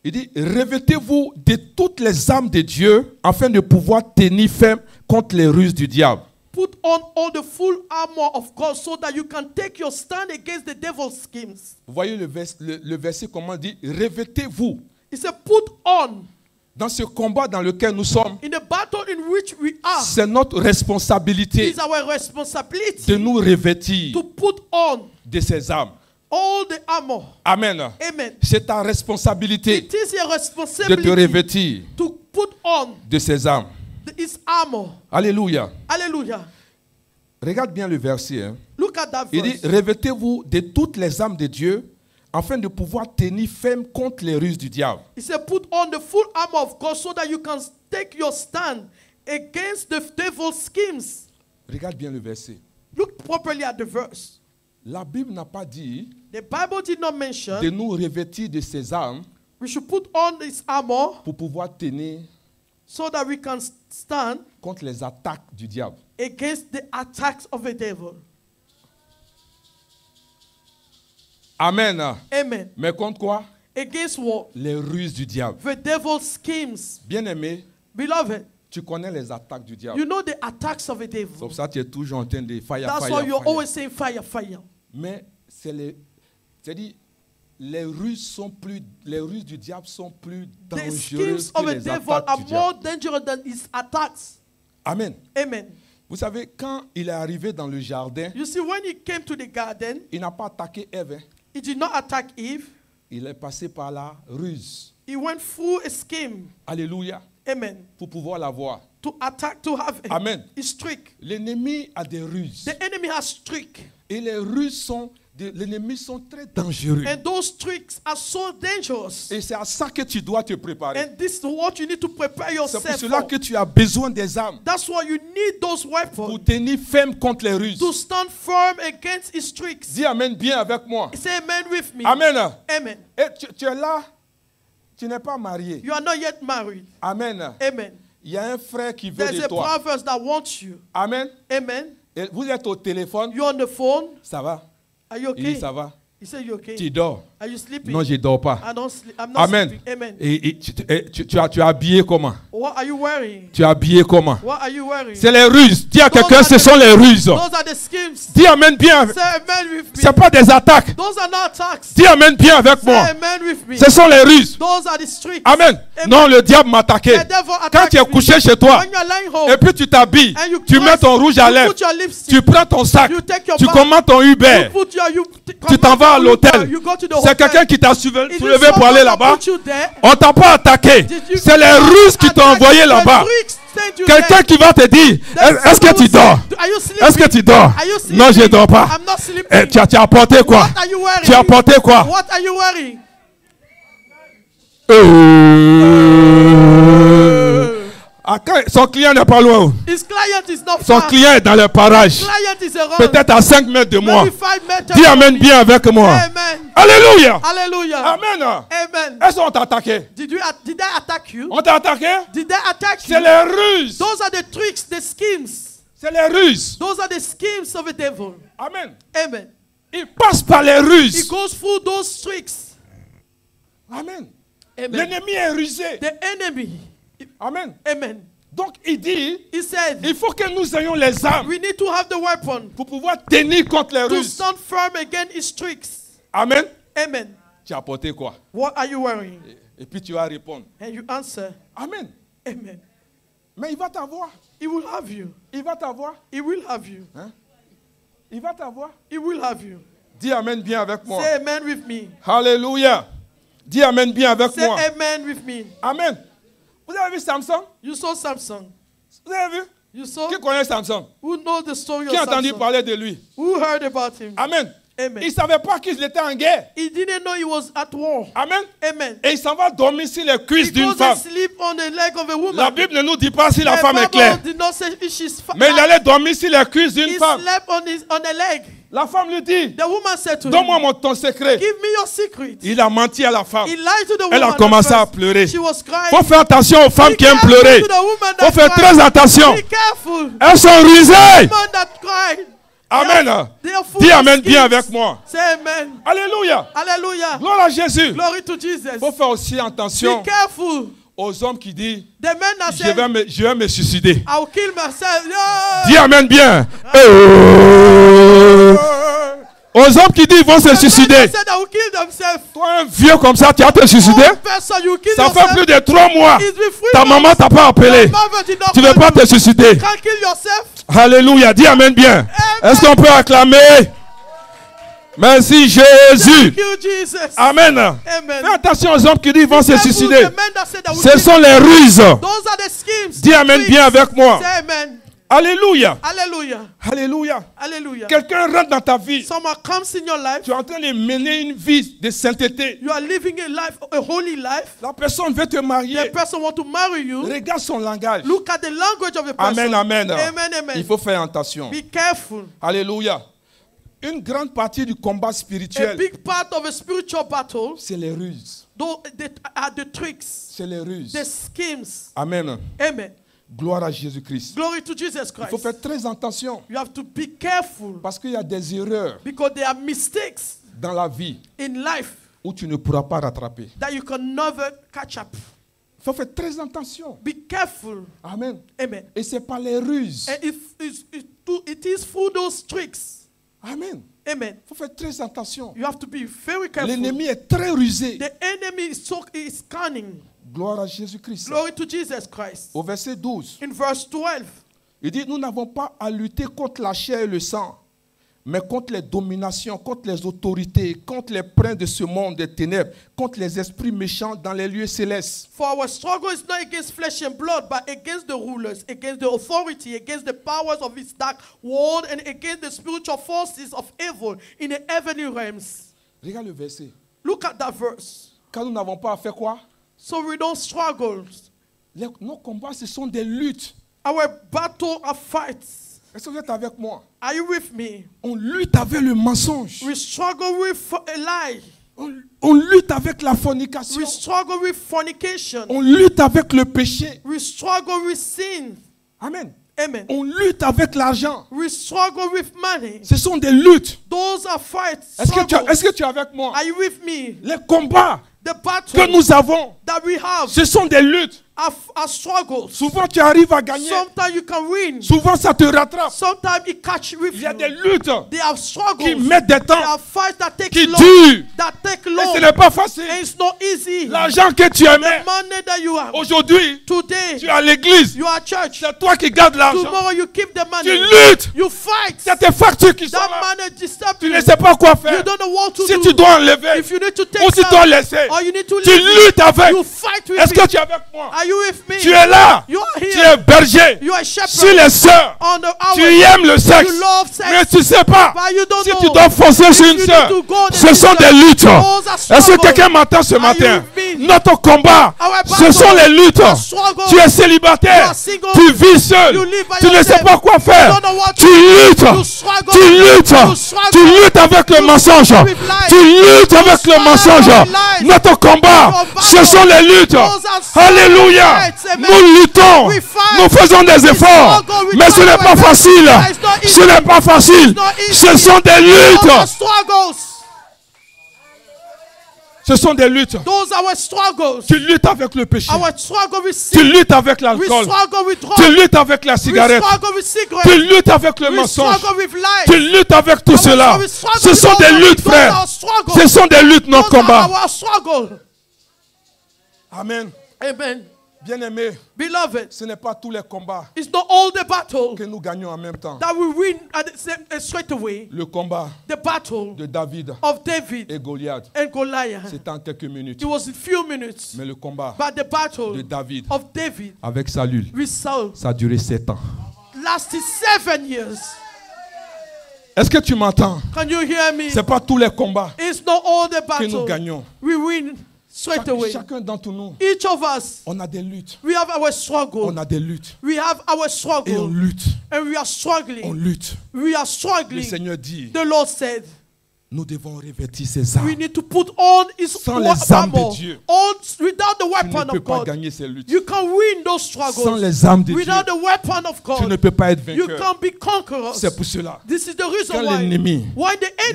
il dit, revêtez-vous de toutes les armes de Dieu afin de pouvoir tenir ferme contre les ruses du diable. Put on all the full armor of God so that you can take your stand against the devil's schemes. Vous voyez le verset comment il dit, revêtez-vous. Il dit, put on. Dans ce combat dans lequel nous sommes, in the battle in which we are, c'est notre responsabilité de nous revêtir to put on de ces armes. All the armor. Amen. Amen. C'est ta responsabilité It is your responsibility de te revêtir to put on de ces armes. His armor. Alléluia. Alléluia. Regarde bien le verset. Hein. Look at that verse. Il dit, revêtez-vous de toutes les armes de Dieu afin de pouvoir tenir ferme contre les ruses du diable. He said, put on the full armor of God so that you can take your stand against the devil's schemes. Regarde bien le verset. Look properly at the verse. La Bible n'a pas dit the Bible did not mention de nous revêtir de ces armes we should put on this armor pour pouvoir tenir so that we can stand contre les attaques du diable. Against the attacks of the devil. Amen. Amen. Mais contre quoi? Against what? Les ruses du diable. The devil's schemes. Bien-aimé, beloved, tu connais les attaques du diable. You know the attacks of the devil. C'est pour ça que tu es toujours en train de fire, That's fire, why you're fire. always saying fire, fire. Mais c'est-à-dire les ruses du diable sont plus dangereuses que les attaques du diable. More dangerous than his attacks. Amen. Amen. Vous savez, quand il est arrivé dans le jardin, you see, when he came to the garden, il n'a pas attaqué Ève. He did not attack Eve. Il est passé par la ruse. He went through a scheme. Alléluia. Amen. Pour pouvoir l'avoir. To attack, to have him. Amen. His trick. L'ennemi a des ruses. The enemy has trick. Et les ruses sont l'ennemi sont très dangereux. And those tricks are so dangerous. Et c'est à ça que tu dois te préparer. And this is what you need to prepare yourself. C'est pour cela que tu as besoin des armes. That's why you need those weapons. Pour tenir ferme contre les ruses. To stand firm against his tricks. Dis amen bien avec moi. Say amen with me. Amen. Amen. Et tu es là, tu n'es pas marié. You are not yet married. Amen. Amen. Il y a un frère qui veut There's de toi. There's a prophet that wants you. Amen. Amen. Et vous êtes au téléphone. You're on the phone. Ça va? Are you okay? Il dit ça va. He said, you okay? Tu dors? Are you sleeping? Non, je ne dors pas. I don't sleep. I'm not Amen. sleeping. Amen. Et tu es habillé comment? What are you wearing? Tu es habillé comment? What are you wearing? C'est les ruses. Dis à quelqu'un, ce sont les ruses. Those are the schemes. Dis amen bien. Say amen with me. Ce n'est pas des attaques. Those are not attacks. Dis amen bien avec moi. Say amen with me. Ce sont les ruses. Those are the streets. Amen. Amen. Non, le diable m'a attaqué. Quand tu es couché chez toi, et puis tu t'habilles, tu mets ton rouge à lèvres, tu prends ton sac, tu commandes ton Uber, tu t'en vas à l'hôtel. C'est quelqu'un qui t'a soulevé pour aller là-bas. On t'a pas attaqué. C'est les Russes qui t'ont envoyé là-bas. Quelqu'un qui va te dire, est-ce que tu dors? Est-ce que tu dors? Non, je ne dors pas. Tu as apporté quoi? Tu as apporté quoi? Son client n'est pas loin. Son client est dans les parages. Peut-être à 5 mètres de moi. Dis amen bien avec moi. Amen. Alléluia. Alléluia. Amen. Amen. Est-ce qu'on t'a attaqué? Did I attack you? On t'a attaqué? Did I attack you? C'est les ruses. Those are the tricks, the schemes. C'est les ruses. Those are the schemes of the devil. Amen. Amen. Il passe par les ruses. He goes through those tricks. Amen. Amen. L'ennemi est rusé. The enemy. Amen. Amen. Donc il dit, He said, il faut que nous ayons les armes we need to have the weapon pour pouvoir tenir contre les to ruses. stand firm against his tricks. Amen. Amen. Tu as apporté quoi? What are you wearing? Et puis tu vas répondre. And you answer, Amen. Amen. Mais il va t'avoir. He will have you. Il va t'avoir. He will have you. Hein? Il va t'avoir. He will have you. Dis Amen bien avec moi. Say amen with me. Alléluia. Dis Amen bien avec Say moi. amen with me. Amen. Vous avez vu Samson? You saw Samson. Vous avez vu? You saw? Qui connaît Samson? Who knows the story Qui a of entendu Samson? parler de lui? Who heard about him? Amen. Amen. Il ne savait pas qu'il était en guerre. He didn't know he was at war. Amen. Amen. Et il s'en va dormir sur les cuisses He d'une goes femme. and sleep on the leg of a woman. La Bible ne nous dit pas si la The femme est Bible claire. did not say if she's Mais il allait dormir sur les cuisses d'une He femme. slept on the leg. La femme lui dit, The woman said to donne-moi him, ton secret. give me your secret. Il a menti à la femme. He lied to the woman. Elle a at commencé à first. pleurer. She was crying. Il faut faire attention aux femmes Be qui aiment careful pleurer. to the woman Il faut that faire cried. très attention. Be careful. Elles sont rusées. Woman that cried. Amen. They are full Dis of Amen bien schemes. avec moi. Say amen. Alléluia. Hallelujah. Gloire à Jésus. Glory to Jesus. Il faut faire aussi attention Be careful. aux hommes qui disent, The men that je say, vais me suicider. I'll kill myself. Yeah. Dis Amen bien. Aux hommes qui disent ils vont se suicider. The men that said, I will kill themselves. Toi, un vieux comme ça, tu vas te suicider. One person, you kill Ça fait yourself. plus de 3 mois. It's been 3 Ta months. maman t'a pas appelé. Your mother did not Tu ne veux call pas you. te suicider. You can't kill yourself. Alléluia. Dis Amen bien. Est-ce qu'on peut acclamer? Merci Jésus. Thank you, Jesus. Amen. Amen. Fais attention aux hommes qui disent ils vont se Careful, suicider. the men that said that will Ce kill sont les ruses. Those are the schemes. Dis Amen bien avec moi. Say amen. Alléluia. Hallelujah. Alléluia. Hallelujah. Quelqu'un rentre dans ta vie. Someone comes in your life. Tu es en train de mener une vie de sainteté. You are living a life, a holy life. La personne veut te The marier. person wants to marry you. Regarde son langage. Look at the language of the person. Amen, amen. Amen, amen. Il faut faire attention. Be careful. Alléluia. Une grande partie du combat A spirituel, big part of a spiritual battle, c'est les ruses. though, are the tricks, C'est les ruses. the schemes. Amen. Amen. Gloire à Jésus-Christ. Glory to Jesus Il faut Christ. faire très attention You have to be careful parce qu'il y a des erreurs because there are mistakes dans la vie in life où tu ne pourras pas rattraper. that you can never catch up. Il faut faire très attention. Be careful. Amen. Amen. Et c'est pas les ruses. And it is through those tricks. Amen. Amen. Il faut faire très attention. You have to be very careful. L'ennemi est très rusé. The enemy is cunning. Gloire à Jésus-Christ. Glory to Jesus Christ. Au verset 12, In verse 12, il dit, nous n'avons pas à lutter contre la chair et le sang, mais contre les dominations, contre les autorités, contre les princes de ce monde des ténèbres, contre les esprits méchants dans les lieux célestes. for our struggle is not against flesh and blood, but against the rulers, against the authority, against the powers of this dark world, and against the spiritual forces of evil in the heavenly realms. Regarde le verset. Look at that verse. Quand nous n'avons pas à faire quoi? So we don't struggle. Nos combats, ce sont des luttes. Our battle are fights. Est-ce que vous êtes avec moi? Are you with me? On lutte avec le mensonge. We struggle with a lie. On lutte avec la fornication. We struggle with fornication. On lutte avec le péché. We struggle with sin. Amen. Amen. On lutte avec l'argent. We struggle with money. Ce sont des luttes. Those are fights. Est-ce struggles. que tu es avec moi? Are you with me? Les combats The battle que nous avons, that we have ce sont des luttes. are struggles. Souvent tu arrives à gagner. Sometimes you can win. Souvent ça te rattrape. Sometimes it catch with Il y a you. des luttes They have struggles. qui mettent des There temps, are fights that take qui long. durent. That take Et long. ce n'est pas facile. And it's not easy. L'argent que tu The aimais, money that you have aujourd'hui, today, tu es à l'église. you are church. C'est toi qui gardes l'argent. Tomorrow you keep the money. Tu luttes. You fight. C'est tes factures qui sont That là. money disturb Tu you. ne sais pas quoi You faire. don't know what to Si do. tu dois enlever, If you need to take ou si tu some, dois laisser, or you need to tu leave it, luttes avec. you fight with Est-ce me. que tu es avec moi? Are you with me? Tu es là. You are Tu here. es berger. You are a shepherd. Sur les sœurs. On the Tu hour. aimes le sexe. You love sex. Mais tu ne sais pas. But you don't Si know. tu dois foncer sur une you sœur, need to go on ce the sont sister. des luttes. Those are Est-ce que struggles. quelqu'un m'entend ce matin? with me? Notre combat, Our ce battle, sont les luttes. our struggle. Tu es You célibataire. are single. Tu vis seul. You live by Tu ne sais yourself. pas quoi You faire. don't know what Tu to do. luttes. You struggle. Tu luttes. You struggle. Tu luttes avec le You mensonge. struggle with lies. Tu luttes You avec le struggle mensonge. with lies. Notre combat, Your battle, ce sont les luttes. those are struggles. Alléluia. Alléluia. Nous luttons. Nous faisons des efforts. Mais ce n'est pas facile. Ce n'est pas facile. Ce sont des luttes. Ce sont des luttes. Those are our struggles. Tu luttes avec le péché. Our struggle with sin. Tu luttes avec l'alcool. Tu luttes avec la cigarette. Tu luttes avec le mensonge. Tu luttes avec tout cela. Ce sont des luttes, frères. Ce sont des luttes, nos combats. Amen. Amen. Bien-aimés, beloved, ce n'est pas tous les combats it's not all the battle que nous gagnons en même temps. That we win straight away. Le combat the battle de David of David et Goliath, c'était en quelques minutes. It was a few minutes. Mais le combat but the battle de David of David avec Saül, ça a duré 7 ans. Lasted 7 years. Est-ce que tu m'entends? Can you hear me? C'est pas tous les combats it's not all the que nous gagnons. We win straight away. Chacun d'entre nous, each of us, on a des luttes. We have our struggle. On a des luttes. We have our struggle. Et on lutte. And we are struggling. On lutte. We are struggling. Le Seigneur dit, the Lord said, nous devons revêtir ces armes. We need to put on his sans les armes de Dieu, without the weapon tu ne peux of pas God, gagner ces luttes. You can win those struggles. Sans les armes de without Dieu, the weapon of God, tu ne peux pas être vainqueur. You can be conquerors. C'est pour cela. This is the reason quand l'ennemi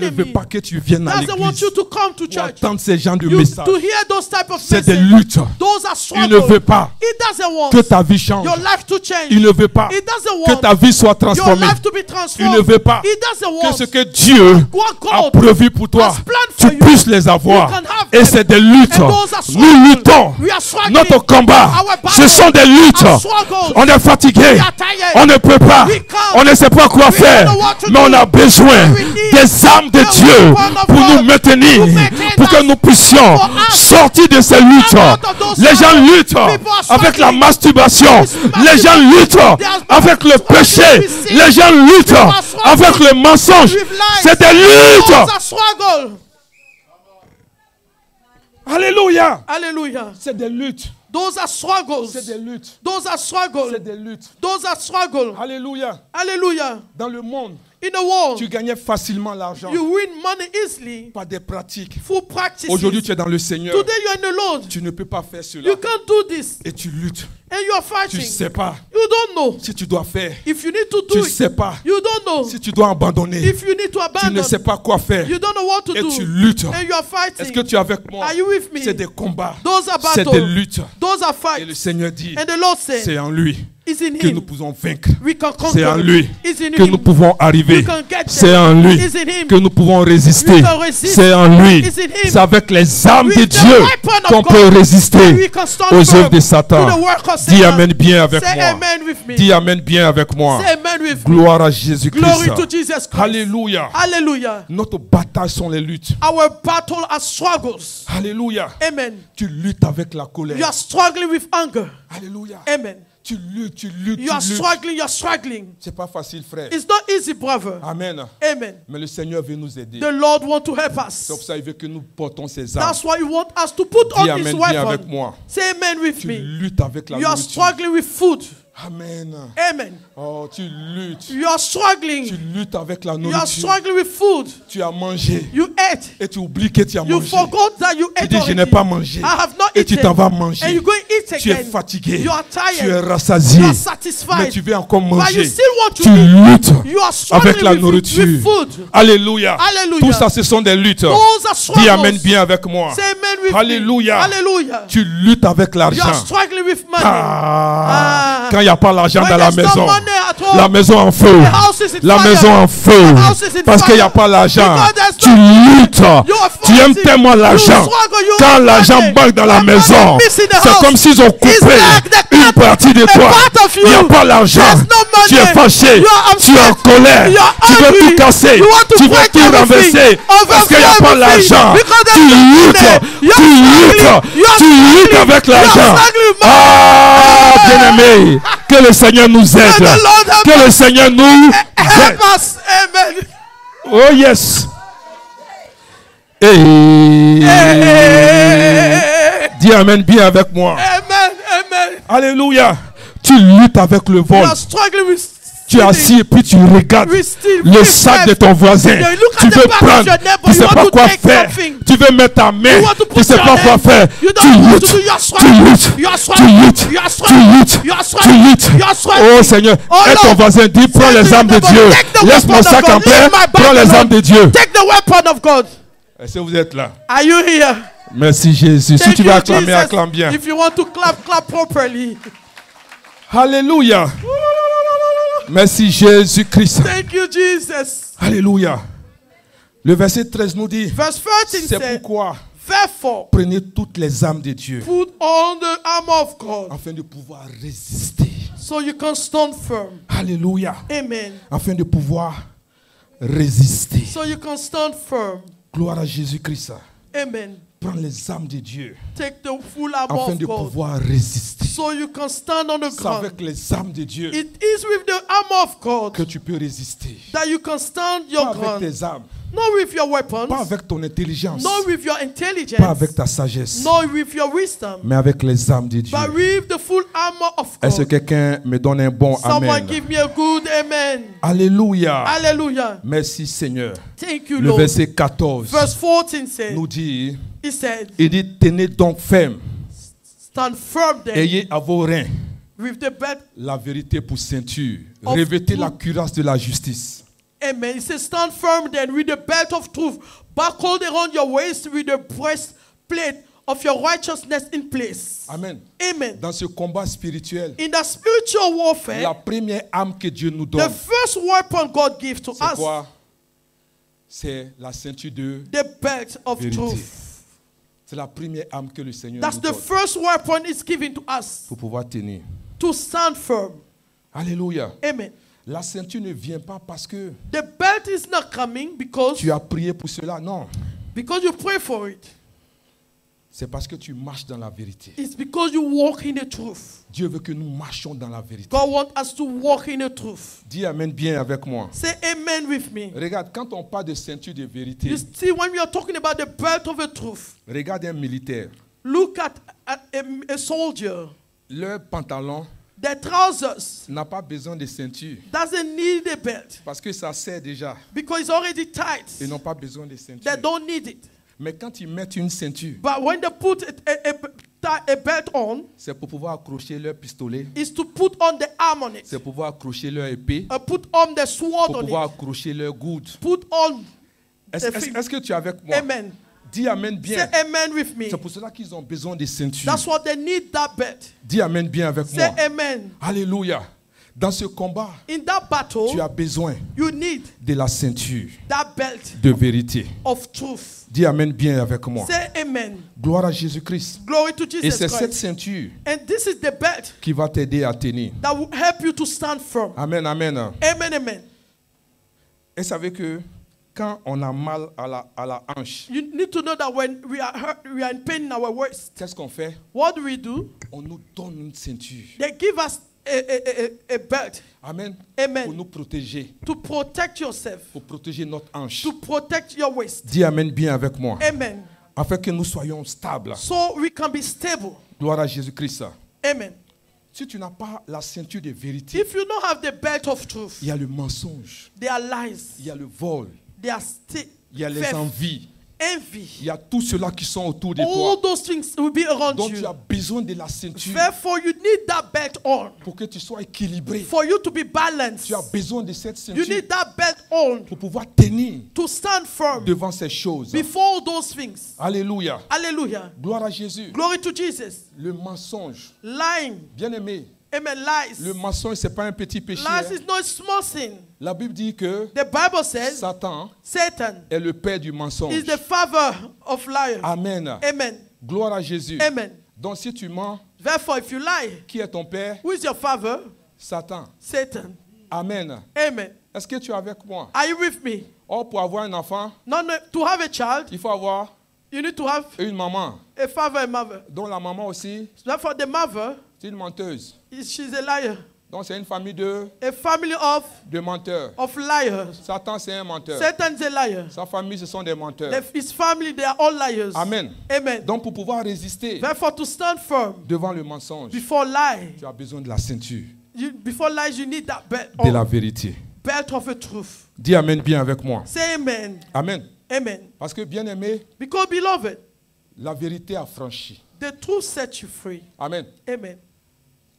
ne veut pas que tu viennes à l'église, want you to come to church, entendre ces genres de messages, to hear those type of c'est des luttes. Those are struggles. Il ne veut pas want que ta vie change. Your life to change. Il ne veut pas que ta vie soit transformée. Your life to be transformed. Il ne veut pas que ce que Dieu a prévu pour toi, tu puisses les avoir. Et c'est des luttes. Nous luttons. Notre combat, ce sont des luttes. On est fatigué. On ne peut pas. On ne sait pas quoi faire. Mais on a besoin des armes de Dieu pour nous maintenir, pour que nous puissions sortir de ces luttes. Les gens luttent avec la masturbation. Les gens luttent avec le péché. Les gens luttent avec le mensonge. C'est des luttes. Alléluia. Alléluia. C'est des luttes. Those are struggles. C'est des luttes. Those are struggles. C'est des luttes. Those are struggles. Alléluia. Alléluia. Dans le monde, in the world, tu gagnais facilement l'argent. You win money easily. Par des pratiques. Full practices. Aujourd'hui, tu es dans le Seigneur. Today you are in the Lord. Tu ne peux pas faire cela. You can't do this. Et tu luttes. And you are fighting. Tu ne sais pas. You don't know. Si tu dois faire. If you need to do tu it. ne sais pas. You don't know. Si tu dois abandonner. If you need to abandon. Tu ne sais pas quoi faire. You don't know what to et do. tu luttes. And you are fighting. Est-ce que tu es avec moi? Are you with me? C'est des combats. Those are battles. C'est des luttes. Those are fights. Et le Seigneur dit, and the Lord said, c'est en lui que nous pouvons vaincre. C'est en lui que nous pouvons arriver. C'est en lui que nous pouvons résister. C'est en lui. C'est avec les armes de Dieu qu'on peut résister aux œuvres de Satan. Dis Amen bien avec moi. Dis Amen bien avec moi. Gloire à Jésus-Christ. Alléluia. Alléluia. Notre bataille sont les luttes. Our battle are struggles. Alléluia. Amen. Tu luttes avec la colère. You are struggling with anger. Alléluia. Amen. Tu luttes, tu luttes. You are struggling, you are struggling. C'est pas facile, frère. It's not easy, brother. Amen. Amen. Mais le Seigneur veut nous aider. The Lord wants to help us. C'est pour ça qu'il veut que nous portons ses armes. That's why He wants us to put on His weapon. Avec moi. Say amen with tu me. Luttes avec la you are struggling with food. Amen. Amen. Oh, tu luttes. You are struggling. Tu luttes avec la nourriture. You are struggling with food. Tu as mangé. You ate. Et tu oublies que tu as you mangé. Forgot that you ate tu dis, je n'ai pas mangé. I have not et tu t'en vas manger. And you go eat again. Tu es fatigué. You are tired. Tu es rassasié. You are satisfied. Mais tu veux encore manger. But you still want to tu luttes you are avec la nourriture. With food. Alléluia. Alléluia. Tout ça, ce sont des luttes. Dis Amen bien avec moi. Say amen with Alléluia. Me. Alléluia. Tu luttes avec l'argent. You are struggling with money. Quand il n'y a pas l'argent dans la maison, la maison en feu, la maison en feu, parce qu'il n'y a pas l'argent. Tu luttes, tu aimes tellement l'argent. Quand l'argent manque dans la maison, c'est comme s'ils ont coupé une partie de toi. Il n'y a pas l'argent. Tu es fâché, tu es en colère, tu veux tout casser, tu veux tout renverser, parce qu'il n'y a pas l'argent. Tu luttes avec l'argent. Ah, bien-aimé, que le Seigneur nous aide. Que le Seigneur nous aide. Amen. Oh yes. Dis Amen bien avec moi. Amen. Amen. Alléluia. Tu luttes avec le vol. Tu es assis et puis tu regardes le sac de ton voisin. Tu veux prendre, tu ne sais pas quoi faire. Tu veux mettre ta main, tu ne sais pas quoi faire. Tu luttes. Oh Seigneur, aide ton voisin, dis prends les armes de Dieu. Laisse-moi ça camper, prends les armes de Dieu. Take the weapon of God. Est-ce que vous êtes là? Are you here? Merci Jésus. Si tu veux acclamer, acclame bien. If you want to clap, clap properly. Alléluia. Merci Jésus-Christ. Thank you, Jesus. Alléluia. Le verset 13 nous dit, Verse 13 c'est pourquoi therefore, prenez toutes les armes de Dieu put on the armor of God afin de pouvoir résister. so you can stand firm. Alléluia. Amen. Afin de pouvoir résister. So you can stand firm. Gloire à Jésus-Christ. Amen. Prends les armes de Dieu Take the full armor afin of de God pouvoir résister. so you can stand on the C'est ground. avec les armes de Dieu It is with the armor of God que tu peux résister. that you can stand Pas your avec ground. tes armes, Not with your weapons, pas avec ton intelligence, not with your intelligence, pas avec ta sagesse, not with your wisdom, mais avec les armes de Dieu. but with the full armor of Est-ce que God. quelqu'un me donne un bon Someone amen? give me a good amen. Alléluia. Hallelujah. Merci Seigneur. Thank you, Le Lord. verset 14 Verse 14 said, nous dit, he said, il dit, tenez donc ferme, stand firm then ayez à vos reins with the belt. la vérité pour ceinture, Of revêtez la truth. cuirasse de la justice. Amen. He says, stand firm then with the belt of truth, buckled around your waist with the breastplate of your righteousness in place. Amen. Amen. Dans ce combat spirituel, In the spiritual warfare, la première arme que Dieu nous the donne, first weapon God gives to c'est us, quoi? C'est la ceinture de the belt of vérité. truth. C'est la première arme que le Seigneur That's nous the donne first weapon is given to us pour pouvoir tenir. to stand firm. Alléluia. Amen. La ceinture ne vient pas parce que The belt is not coming because tu as prié pour cela. Non. you pray for it. C'est parce que tu marches dans la vérité. It's because you walk in the truth. Dieu veut que nous marchions dans la vérité. God wants us to walk in the truth. Dis amen bien avec moi. Say amen with me. Regarde, quand on parle de ceinture de vérité, You see, when we are talking about the belt of the truth, regarde un militaire. look at a soldier. Leur pantalon Their trousers n'a pas besoin de ceinture doesn't need a belt parce que ça sert déjà. because it's already tight. Ils n'ont pas besoin de ceinture. They don't need it. Mais quand ils mettent une ceinture, But when they put a belt on, c'est pour pouvoir accrocher leur pistolet, is to put on the arm on it. c'est pour pouvoir accrocher leur épée, Put on the sword pour on pouvoir it. accrocher leur gourde. Put on. Est-ce que tu es avec moi? Amen. Dis amen bien. Say amen with me. C'est pour cela qu'ils ont besoin de ceintures. That's what they need, that belt. Dis amen bien avec Say moi. amen. Alléluia. Dans ce combat, In that battle, tu as besoin you need de la ceinture that belt de vérité. of truth. Dis amen bien avec moi. Say amen. Gloire à Jésus-Christ. Glory to Et Jesus c'est cette Christ. ceinture And this is the belt qui va t'aider à tenir. that will help you to stand firm. Amen, amen. Amen, amen. Et savez que quand on a mal à la hanche, You need to know that when we are hurt, we are in pain in our waist. qu'est-ce qu'on fait? What do? On nous donne une ceinture. They give us a belt. Amen. Amen. Pour nous protéger. To protect yourself. Pour protéger notre hanche. To protect your waist. Dis amen bien avec moi. Amen. Afin que nous soyons stables. So we can be stable. Gloire à Jésus-Christ. Amen. Si tu n'as pas la ceinture de vérité, If you don't have the belt of truth, il y a le mensonge, there are lies, il y a le vol, there are il y a les envies, envy. il y a tout cela qui sont autour de All toi. those things will be around Donc tu you. as besoin de la ceinture Therefore, you need that belt on. pour que tu sois équilibré. For you to be balanced, Tu as besoin de cette you ceinture need that belt on pour pouvoir tenir to stand firm devant ces choses. before those things. Alléluia. Hallelujah. Gloire à Jésus. Glory to Jesus. Le mensonge, Lying. bien aimé, Amen. Lies. le mensonge, ce n'est pas un petit péché. Lies is not a small sin. La Bible dit que The Bible says Satan Satan est le père du mensonge. is the father of liars. Amen. Amen. Gloire à Jésus. Amen. Donc si tu mens, Therefore, if you lie, qui est ton père? who is your father? Satan. Satan. Amen. Amen. Est-ce que tu es avec moi? Are you with me? Or, pour avoir un enfant, No, to have a child, il faut avoir you need to have une maman. a father and mother. Donc la maman aussi, Therefore, the mother, c'est une menteuse. she's a liar. Donc c'est une famille de A family menteurs. of liars. Satan, c'est un menteur. Satan's a liar. Sa famille, ce sont des menteurs. His family, they are all liars. Amen. Amen. Donc pour pouvoir résister Therefore, to stand firm devant le mensonge, before lie, tu as besoin de la ceinture. Before lies, you need that belt de la vérité. Belt of the truth. Dis amen bien avec moi. Say amen. Amen. Amen. Parce que bien aimé, because beloved, la vérité a franchi. The truth sets you free. Amen. Amen.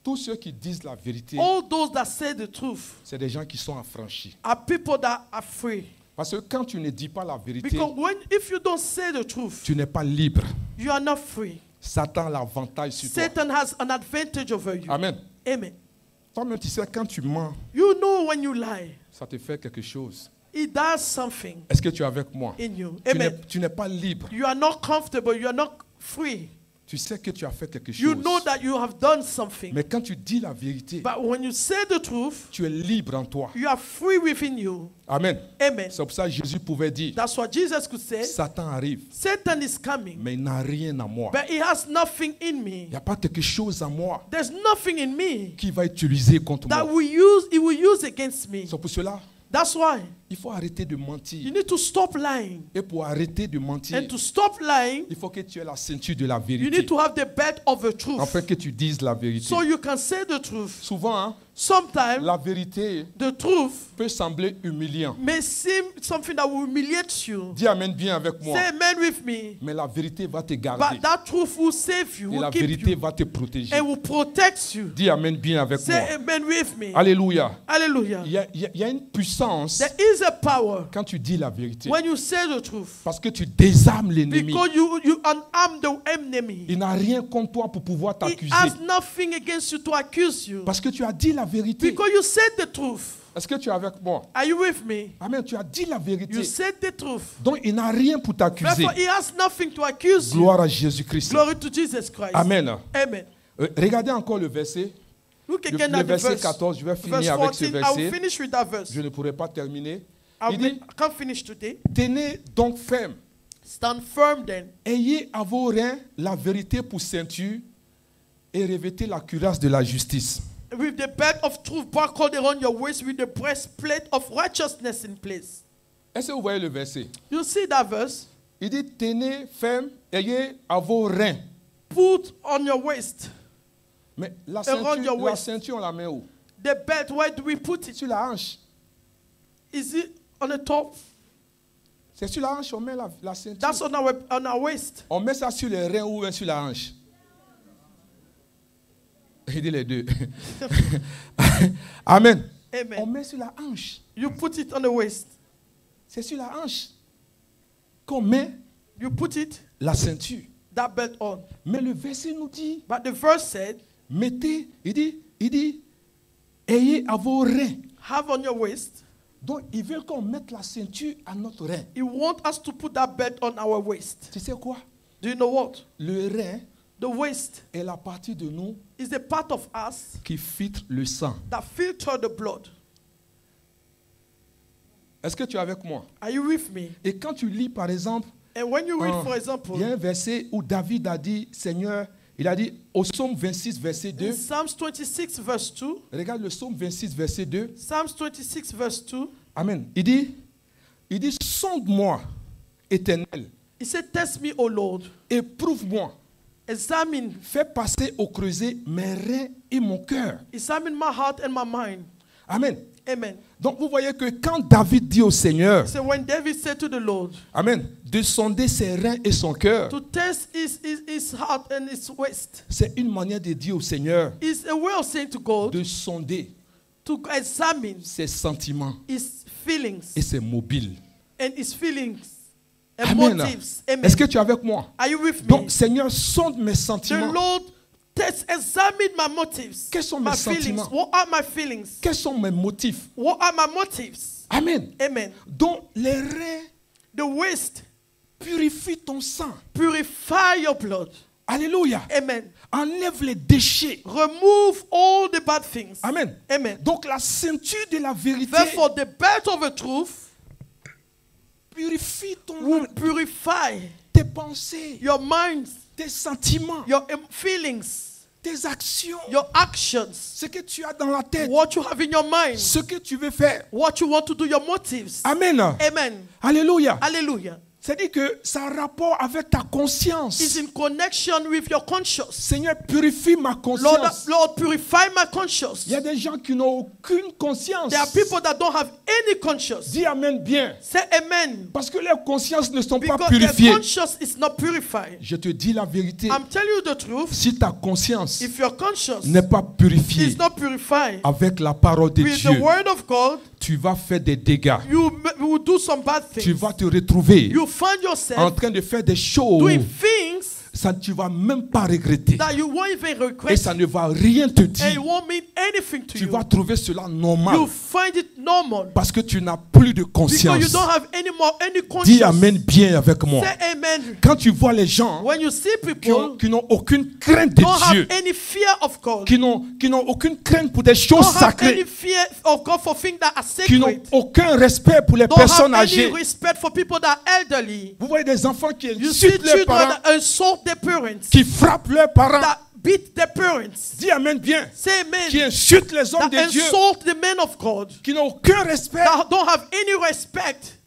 Tous ceux qui disent la vérité, all those that say the truth, c'est des gens qui sont affranchis. Are people that are free. Parce que quand tu ne dis pas la vérité, because if you don't say the truth, tu n'es pas libre. You are not free. Satan a l'avantage sur toi. Satan has an advantage over you. Amen. Amen. Toi-même, tu sais, quand tu mens, you know when you lie, ça te fait quelque chose. It does something. Est-ce que tu es avec moi? In you. Amen. Tu n'es pas libre. You are not comfortable. You are not free. Tu sais que tu as fait quelque chose. You know that you have done something. Mais quand tu dis la vérité, but when you say the truth, tu es libre en toi. You are free within you. Amen. Amen. C'est pour ça que Jésus pouvait dire, that's what Jesus could say. Satan arrive. Satan is coming. Mais il n'a rien à moi. But he has nothing in me. Il n'y a pas quelque chose en moi. There's nothing in me. Qui va utiliser contre that moi. He will use against me. C'est pour cela. That's why. Il faut arrêter de mentir. You need to stop lying. Et pour arrêter de mentir, and to stop lying, il faut que tu aies la ceinture de la vérité. You need to have the belt of the truth. Afin que tu dises la vérité. So you can say the truth. Souvent, hein, sometimes la vérité the truth peut sembler humiliant. May seem something that will humiliate you. Dis amen bien avec moi. Say amen with me. Mais la vérité va te garder. But that truth will save you. Et la vérité va te protéger. And will protect you. Dis amen bien avec Say moi. Say amen with me. Alléluia. Alléluia. Il y a une puissance. There is a power. Quand tu dis la vérité. When you say the truth. Parce que tu désarmes l'ennemi. Because you unarm the enemy. Il n'a rien contre toi pour pouvoir t'accuser. He has nothing against you to accuse you. Parce que tu as dit la vérité. Because you said the truth. Est-ce que tu es avec moi? Are you with me? Amen. Tu as dit la vérité. You said the truth. Donc il n'a rien pour t'accuser. Therefore, he has nothing to accuse you. Gloire à Jésus-Christ. Glory to Jesus Christ. Amen. Amen. Regardez encore le verset. Look again at le verset 14. Je vais finir avec ce verset. I'll finish with that verse. Je ne pourrai pas terminer. I can't finish today. Tenez donc ferme. Stand firm then. Ayez à vos reins la vérité pour ceinture et revêtez la cuirasse de la justice. With the belt of truth buckled around your waist, with the breastplate of righteousness in place. Est-ce que vous voyez le verset? You see that verse? Il dit tenez ferme, ayez à vos reins. Put on your waist. Mais la ceinture on la met où? The belt, where do we put it? Sur la hanche. Is it on the top? C'est sur la hanche on met la ceinture. That's on our waist. On met ça sur les reins ou sur la hanche? Il dit les deux. Amen. Amen. On met sur la hanche. You put it on the waist. C'est sur la hanche qu'on met you put it, la ceinture. That belt on. Mais le verset nous dit, but the verse said, mettez, il dit, ayez à vos reins. Have on your waist. Donc, ils veulent qu'on mette la ceinture à notre rein. He wants us to put that belt on our waist. Tu sais quoi? Do you know what? Le rein, the waist, est la partie de nous is the part of us qui filtre le sang. That filter the blood. Est-ce que tu es avec moi? Are you with me? Et quand tu lis, par exemple, and when you read, for example, il y a un verset où David a dit, Seigneur, il a dit au psaume 26, verset 2. In Psalms 26, verse 2. Regarde le psaume 26, verset 2. Psalms 26, verse 2. Amen. Il dit, sonde-moi, Éternel. He said, test me, O Lord. Éprouve-moi. Examine. Fais passer au creuset mes reins et mon cœur. Examine my heart and my mind. Amen. Amen. Donc vous voyez que quand David dit au Seigneur, so when David said to the Lord, Amen, de sonder ses reins et son cœur, to test his heart and his waist, c'est une manière de dire au Seigneur, is a way of saying to God, de sonder, to examine ses sentiments, his feelings, et ses mobiles, and his feelings. And Amen. Motives. Amen. Est-ce que tu es avec moi? Are you with me? Donc Seigneur, sonde mes sentiments. The Lord examine my motives. Quels sont my mes feelings. sentiments? What are my feelings? Quels sont mes motifs? What are my motives? Amen. Amen. Donc les reins, the waist, purifie ton sang. Purify your blood. Alléluia. Amen. Enlève les déchets. Remove all the bad things. Amen. Amen. Donc la ceinture de la vérité. Therefore, the belt of the truth purifie ton will purify tes pensées, your minds, tes sentiments, your feelings, tes actions, your actions, ce que tu as dans la tête, what you have in your mind, ce que tu veux faire, what you want to do, your motives. Amen. Amen. Alléluia. Hallelujah. C'est-à-dire que ça a rapport avec ta conscience. It's in connection with your conscience. Seigneur, purifie ma conscience. Lord, purify my conscience. Il y a des gens qui n'ont aucune conscience. There are people that don't have any conscience. Dis amen bien. Say amen. Parce que leurs consciences ne sont pas Because purifiées. their conscience is not purified. Je te dis la vérité. I'm telling you the truth. Si ta conscience If your conscience n'est pas purifiée is not purified avec la parole de with Dieu, the word of God, tu vas faire des dégâts. you will do some bad things. Tu vas te retrouver You find yourself en train de faire des choses. doing things Ça, tu ne vas même pas regretter. that you won't even Et regret, ça ne va rien te and it dire. won't mean anything to Tu you. vas trouver cela normal. You find it normal Parce que tu n'as plus de because you conscience. don't have any Dis conscience. amen bien avec moi. Say amen. Quand tu vois les gens When you see qui people n'ont aucune crainte de don't have Dieu, any fear of God, qui n'ont aucune crainte pour des choses don't have any sacrées, fear of God for things that are qui n'ont sacred, aucun respect pour les don't have personnes any âgées. respect for people that are elderly. Vous voyez des enfants qui You see insultent leurs children parents, that insult their parents, qui frappent leurs parents. that beat their parents. Dis amen bien. Say Qui amen. insultent les hommes That de Dieu, insult the men of God, qui n'ont aucun respect. that don't have any respect.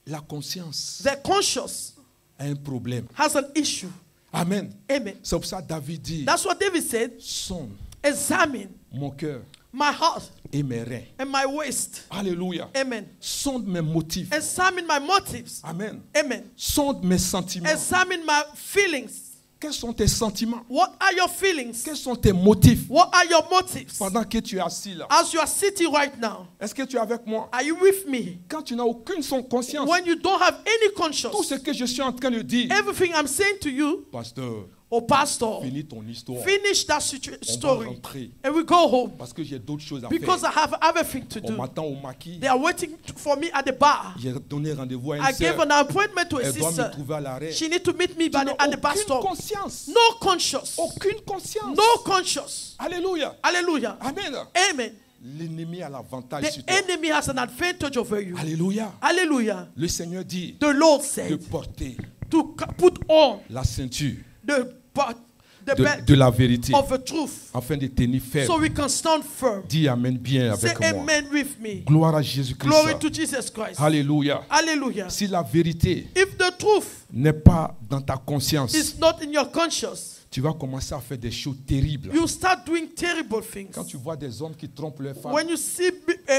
La conscience Their conscience a un problème. has an issue. Amen. Amen. C'est pour ça que David dit, That's what David said. sonde Examine mon cœur my heart et mes reins. and my waist. Alléluia. Amen. Sonde mes motifs. Examine my motives. Amen. Amen. Sonde mes sentiments. Examine my feelings. Quels sont tes sentiments? What are your feelings? Quels sont tes motifs What are your motives? pendant que tu es assis là? As you are sitting right now, Est-ce que tu es avec moi? are you with me? Quand tu n'as aucune conscience, When you don't have any tout conscience, ce que je suis en train de dire, everything I'm saying to you, pasteur, oh pastor, finis ton histoire. finish that On va story rentrer and we go home parce que j'ai d'autres choses à because faire. I have everything to On do. m'attend au maquis. They are waiting for me at the bar. J'ai donné rendez-vous à I une gave sœur. an appointment to a Elle doit sister. me trouver à l'arrêt. She need to meet me Tu n'as at the bus aucune stop. conscience. No conscience. Aucune conscience. No conscience. Alléluia. Hallelujah. Amen. Amen. L'ennemi a l'avantage sur The toi. enemy has an advantage over you. Alléluia. Hallelujah. Le Seigneur dit The Lord de said porter to put on la ceinture the belt de la vérité of the truth afin de tenir so ferme. we can stand firm. Dis amen bien Say avec moi. amen with me. Gloire à Glory Jésus-Christ. to Jesus Christ. Alléluia. Hallelujah. Si la vérité If the truth n'est pas dans ta conscience, is not in your conscience, tu vas commencer à faire des choses terribles. you start doing terrible things. Quand tu vois des hommes qui trompent leurs femmes, When you see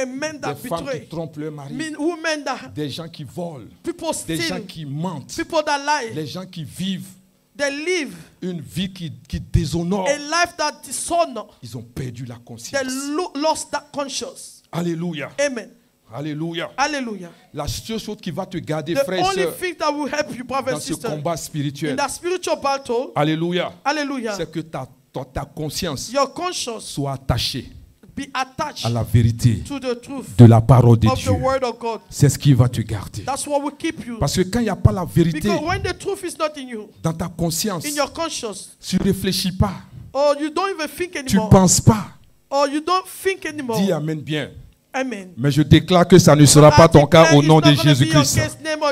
men that des femmes qui betray, trompent leurs maris, women that des gens qui volent, people des gens steal, qui mentent, people that lie, les gens qui vivent they live une vie qui déshonore, a life that dishonor. ils ont perdu la They conscience. lost that conscience. Alléluia. Amen. Alléluia. Hallelujah. La seule chose qui va te garder, The frère et only sœur, thing that will help you, brother dans and ce sister, combat in spirituel, that spiritual battle, alléluia, hallelujah, c'est que ta conscience your conscience soit attachée be attached à la vérité to the truth de la parole de of the Dieu. word of God. C'est ce qui va te garder. That's what will keep you. Parce que quand il n'y a pas la vérité Because when the truth is not in you, dans ta conscience, in your conscience, tu ne réfléchis pas, or you don't even think tu ne anymore, penses pas. or you don't think anymore. Dis amen bien. Amen. Mais je déclare que ça ne sera pas ton cas au nom de Jésus-Christ.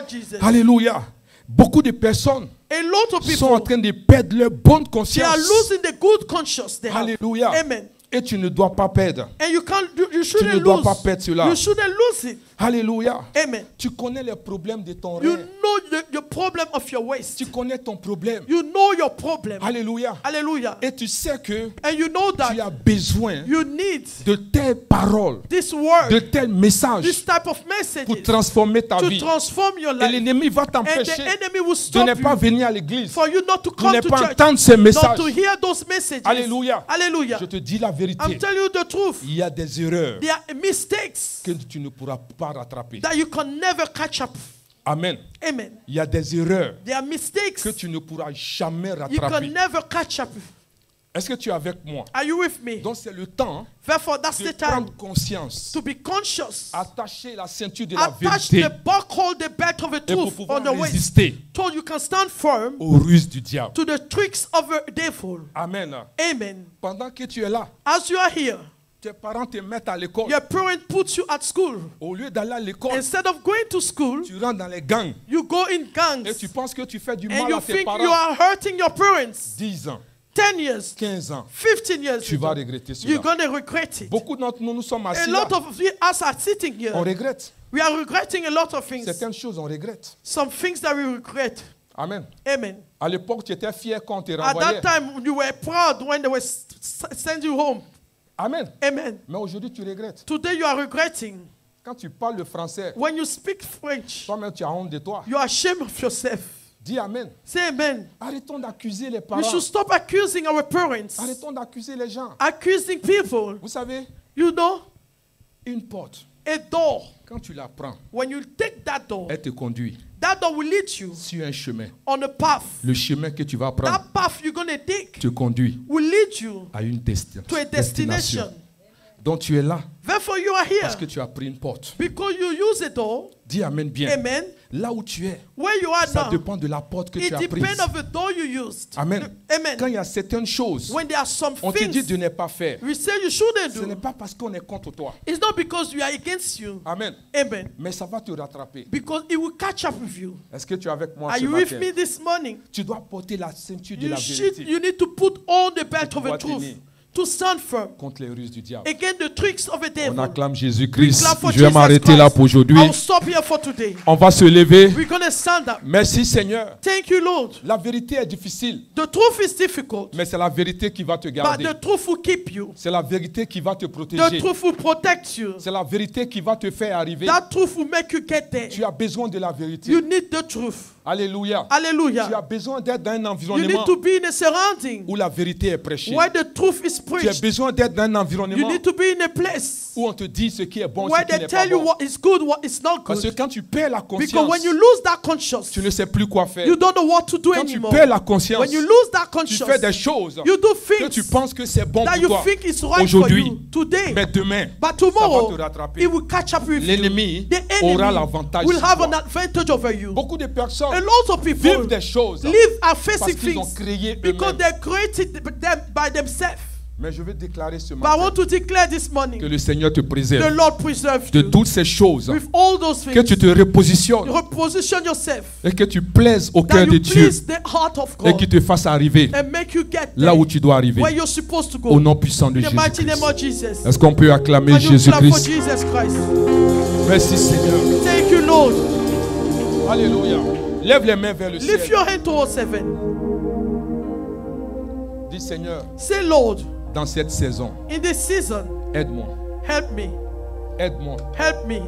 Jesus. Alléluia. Beaucoup de personnes A lot of sont en people, train de perdre leur bonne they conscience. are losing the good conscience they have. Alléluia. Amen. Et tu ne dois pas perdre. And you Tu shouldn't ne dois lose. pas perdre cela. You shouldn't lose it. Alléluia. Amen. Tu connais les problèmes de ton You rein. know the problem of your waist. Tu connais ton problème. You know your problem. Alléluia. Hallelujah. Et tu sais que And you know tu that as besoin you need de telles paroles, this word, de tels messages this type of pour messages transformer ta to vie. transform your Et life. l'ennemi va And the t'empêcher enemy will de stop ne pas you venir à l'église, for you not to de come ne to pas church, entendre ces not messages. to hear those messages. Alléluia. Hallelujah. Je te dis la I'm vérité. telling you the truth. Il y a des erreurs There are mistakes que tu ne pourras pas rattraper. that you can never catch up. Amen. Amen. Il y a des erreurs There are mistakes que tu ne pourras jamais you can rattraper. never catch up. Est-ce que tu es avec moi? Are you with me? Donc c'est le temps Therefore, that's de the time prendre conscience. to be conscious. Attacher la ceinture de la Attach vérité the buckle, the belt of the et pour truth pouvoir on the waist, résister so you can stand firm aux ruses du diable. to the tricks of the devil. Amen. Amen. Pendant que tu es là, As you are here, tes parents te mettent à l'école. your parent puts you at school. Au lieu d'aller à l'école, Instead of going to school, tu rentres dans les gangs you go in et gangs tu penses que tu fais du and mal you à tes think you parents. are hurting your parents. 10 ans, 10 years, 15 ans, 15 years tu vas ago, regretter you're cela. going to regret it. Beaucoup d'entre nous, nous sommes A assis là. lot of us are sitting here. On regrette. We are regretting a lot of things. Certaines choses, on regrette. Some things that we regret. Amen. Amen. À l'époque, tu étais fier quand on te At renvoyait. that time, you were proud when they were sending you home. Amen. Amen. Mais aujourd'hui, tu regrettes. Today, you are regretting. Quand tu parles le français, When you speak French, toi-même, tu as honte de toi. you are ashamed of yourself. Dis Amen. Say amen. Arrêtons d'accuser les We parents. should stop accusing our parents. Arrêtons d'accuser les gens. Accusing people. Vous savez, You know, une porte, a door. quand tu la prends, When you take that door, elle te conduit that door will lead you sur un chemin. on a path. Le chemin que tu vas prendre That path you're going to take te conduit will lead you à une to a destination. Donc tu es là Therefore, you are here parce que tu as pris une porte. because you use a door. Dis Amen bien. Amen. Là où tu es, Where you are ça now, dépend de la porte que tu it as prise. depends on the door you used. Amen. Amen. Quand il y a certaines choses, When there are some on te dit things de ne pas faire. we say you shouldn't Ce n'est do, pas parce qu'on est contre toi. it's not because we are against you. Amen. Amen. Mais ça va te rattraper. Because it will catch up with you. Est-ce que tu es avec moi Are ce you with matin? me this morning? Tu dois porter la ceinture de la You vérité need to put on the belt of pouvoir the truth tenir. to stand firm contre les ruses du diable. against the tricks of the On devil. acclame Jésus-Christ. Clap for Je vais Jesus m'arrêter là Christ. pour aujourd'hui. I'll stop here for today. On va se lever. We're going to stand up. Merci Seigneur. Thank you, Lord. La vérité est difficile, The truth is difficult, mais c'est la vérité qui va te but garder. the truth will keep you. C'est la vérité qui va te The protéger. truth will protect you. C'est la vérité qui va te faire arriver. That truth will make you get there. Tu as besoin de la vérité. You need the truth. Alléluia. Tu Hallelujah. as besoin d'être dans un You environnement need to be in a surrounding où la vérité est prêchée. where the truth is Tu as preached. besoin d'être dans un You environnement need to be in a place où on te dit ce qui est bon, ce where qui they n'est pas tell you bon. what is good, what is not Parce que good. quand tu perds la Because conscience, when you lose that conscience, tu ne sais plus quoi faire. you don't know what to do Quand tu anymore. perds la conscience, When you lose that tu conscience, fais des choses you do que tu things penses que c'est bon that pour you toi think is right for aujourd'hui. you today. Mais demain, But ça va tomorrow, te rattraper. it will catch up with you. L'ennemi The aura enemy l'avantage will sur have toi. an advantage over you. Beaucoup de personnes A lot of people vivent des choses are facing parce qu'ils ont things créé because eux-mêmes. they created them by themselves. Mais je veux déclarer ce But I matin want to declare this que morning, le Seigneur te the préserve Lord preserve de you toutes ces choses, with all those que things. tu te repositionnes Reposition yourself, et que tu plaises au that cœur de you Dieu please the heart of et God qu'il te fasse arriver and make you get là there où tu dois arriver. where you're supposed to Au go. nom puissant de In the mighty name Jésus-Christ. of Jesus. Est-ce qu'on peut acclamer Can you clap for Jésus-Christ? Jesus Christ? Merci Seigneur. Thank you, Lord. Alléluia. Lève les mains vers le Lift ciel. your hand towards heaven. Dis Seigneur, Say, Lord, dans cette saison, in this season, aide-moi. help me. Aide-moi. Help me.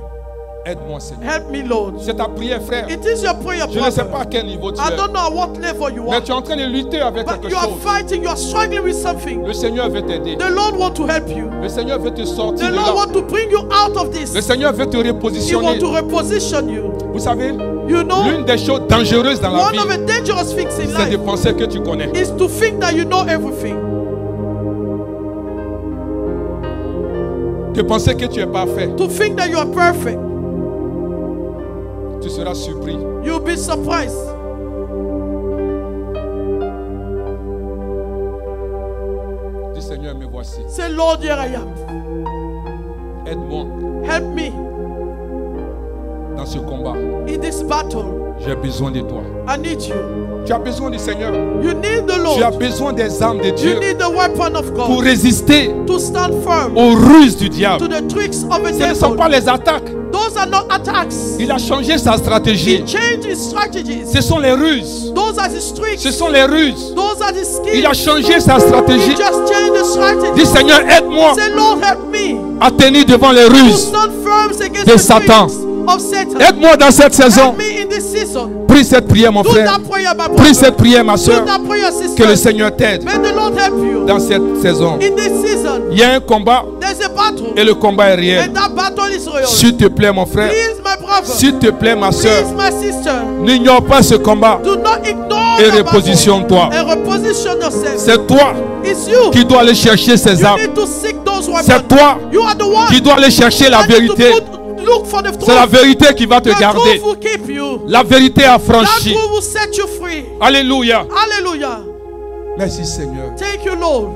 Aide-moi Seigneur. Help me, Lord. C'est ta prière frère. It is your prayer, Je ne sais pas brother. à quel niveau tu I es. don't know at what level you Mais are, tu es en train de lutter avec but quelque you are chose. fighting, you are struggling with something. Le Seigneur veut t'aider. The Lord wants to help you. Le Seigneur veut te sortir The de Lord là. wants to bring you out of this. Le Seigneur veut te He repositionner. wants to reposition you. Vous savez, You know, l'une des choses dangereuses dans la one of vie, the dangerous things in c'est de life penser que tu connais. is to think that you know everything. De penser que tu es parfait. To think that you are perfect. Tu seras surpris. You'll be surprised. Dis Seigneur, me voici. Say, Lord, here I am. Aide-moi Help me dans ce combat. in this battle. J'ai besoin de toi. I need you. Tu as besoin du Seigneur. You need the Tu as Lord. besoin des armes de You Dieu need the weapon of pour God résister to stand firm aux ruses du to diable. the tricks of the Ce ne sont pas devil. les attaques. Those are not attacks. Il a changé sa He stratégie. changed his strategies. Ce sont les ruses. Those are his tricks. Ce sont les ruses. Those are his schemes. Il a changé sa He stratégie. just changed the strategy. Dis Seigneur, aide-moi Say, Lord, help me à tenir devant les to ruses. stand firm against de the Satan. tricks of Satan. Aide-moi dans cette saison. Help me in this season. Prie cette prière, mon Do frère. that prayer, my brother. Prie cette prière, ma Do soeur. that prayer, Que le sister. Seigneur t'aide May the Lord help you. dans cette saison. In this season, Il y a un combat there's a battle. et le combat est réel. And that battle is real. S'il te plaît, mon frère. Please, my brother. S'il te plaît, ma soeur. Please, my sister. N'ignore pas ce combat Do not ignore et the battle. repositionne-toi. And reposition yourself. C'est toi It's you. qui dois aller chercher ces You armes. need to seek those weapons. C'est toi You are the one qui dois aller chercher la that need to vérité. look for the truth. C'est la vérité qui va te The garder. truth will keep you. La vérité That affranchie. truth will set you free. Alléluia. Hallelujah. Merci Seigneur. Thank you, Lord.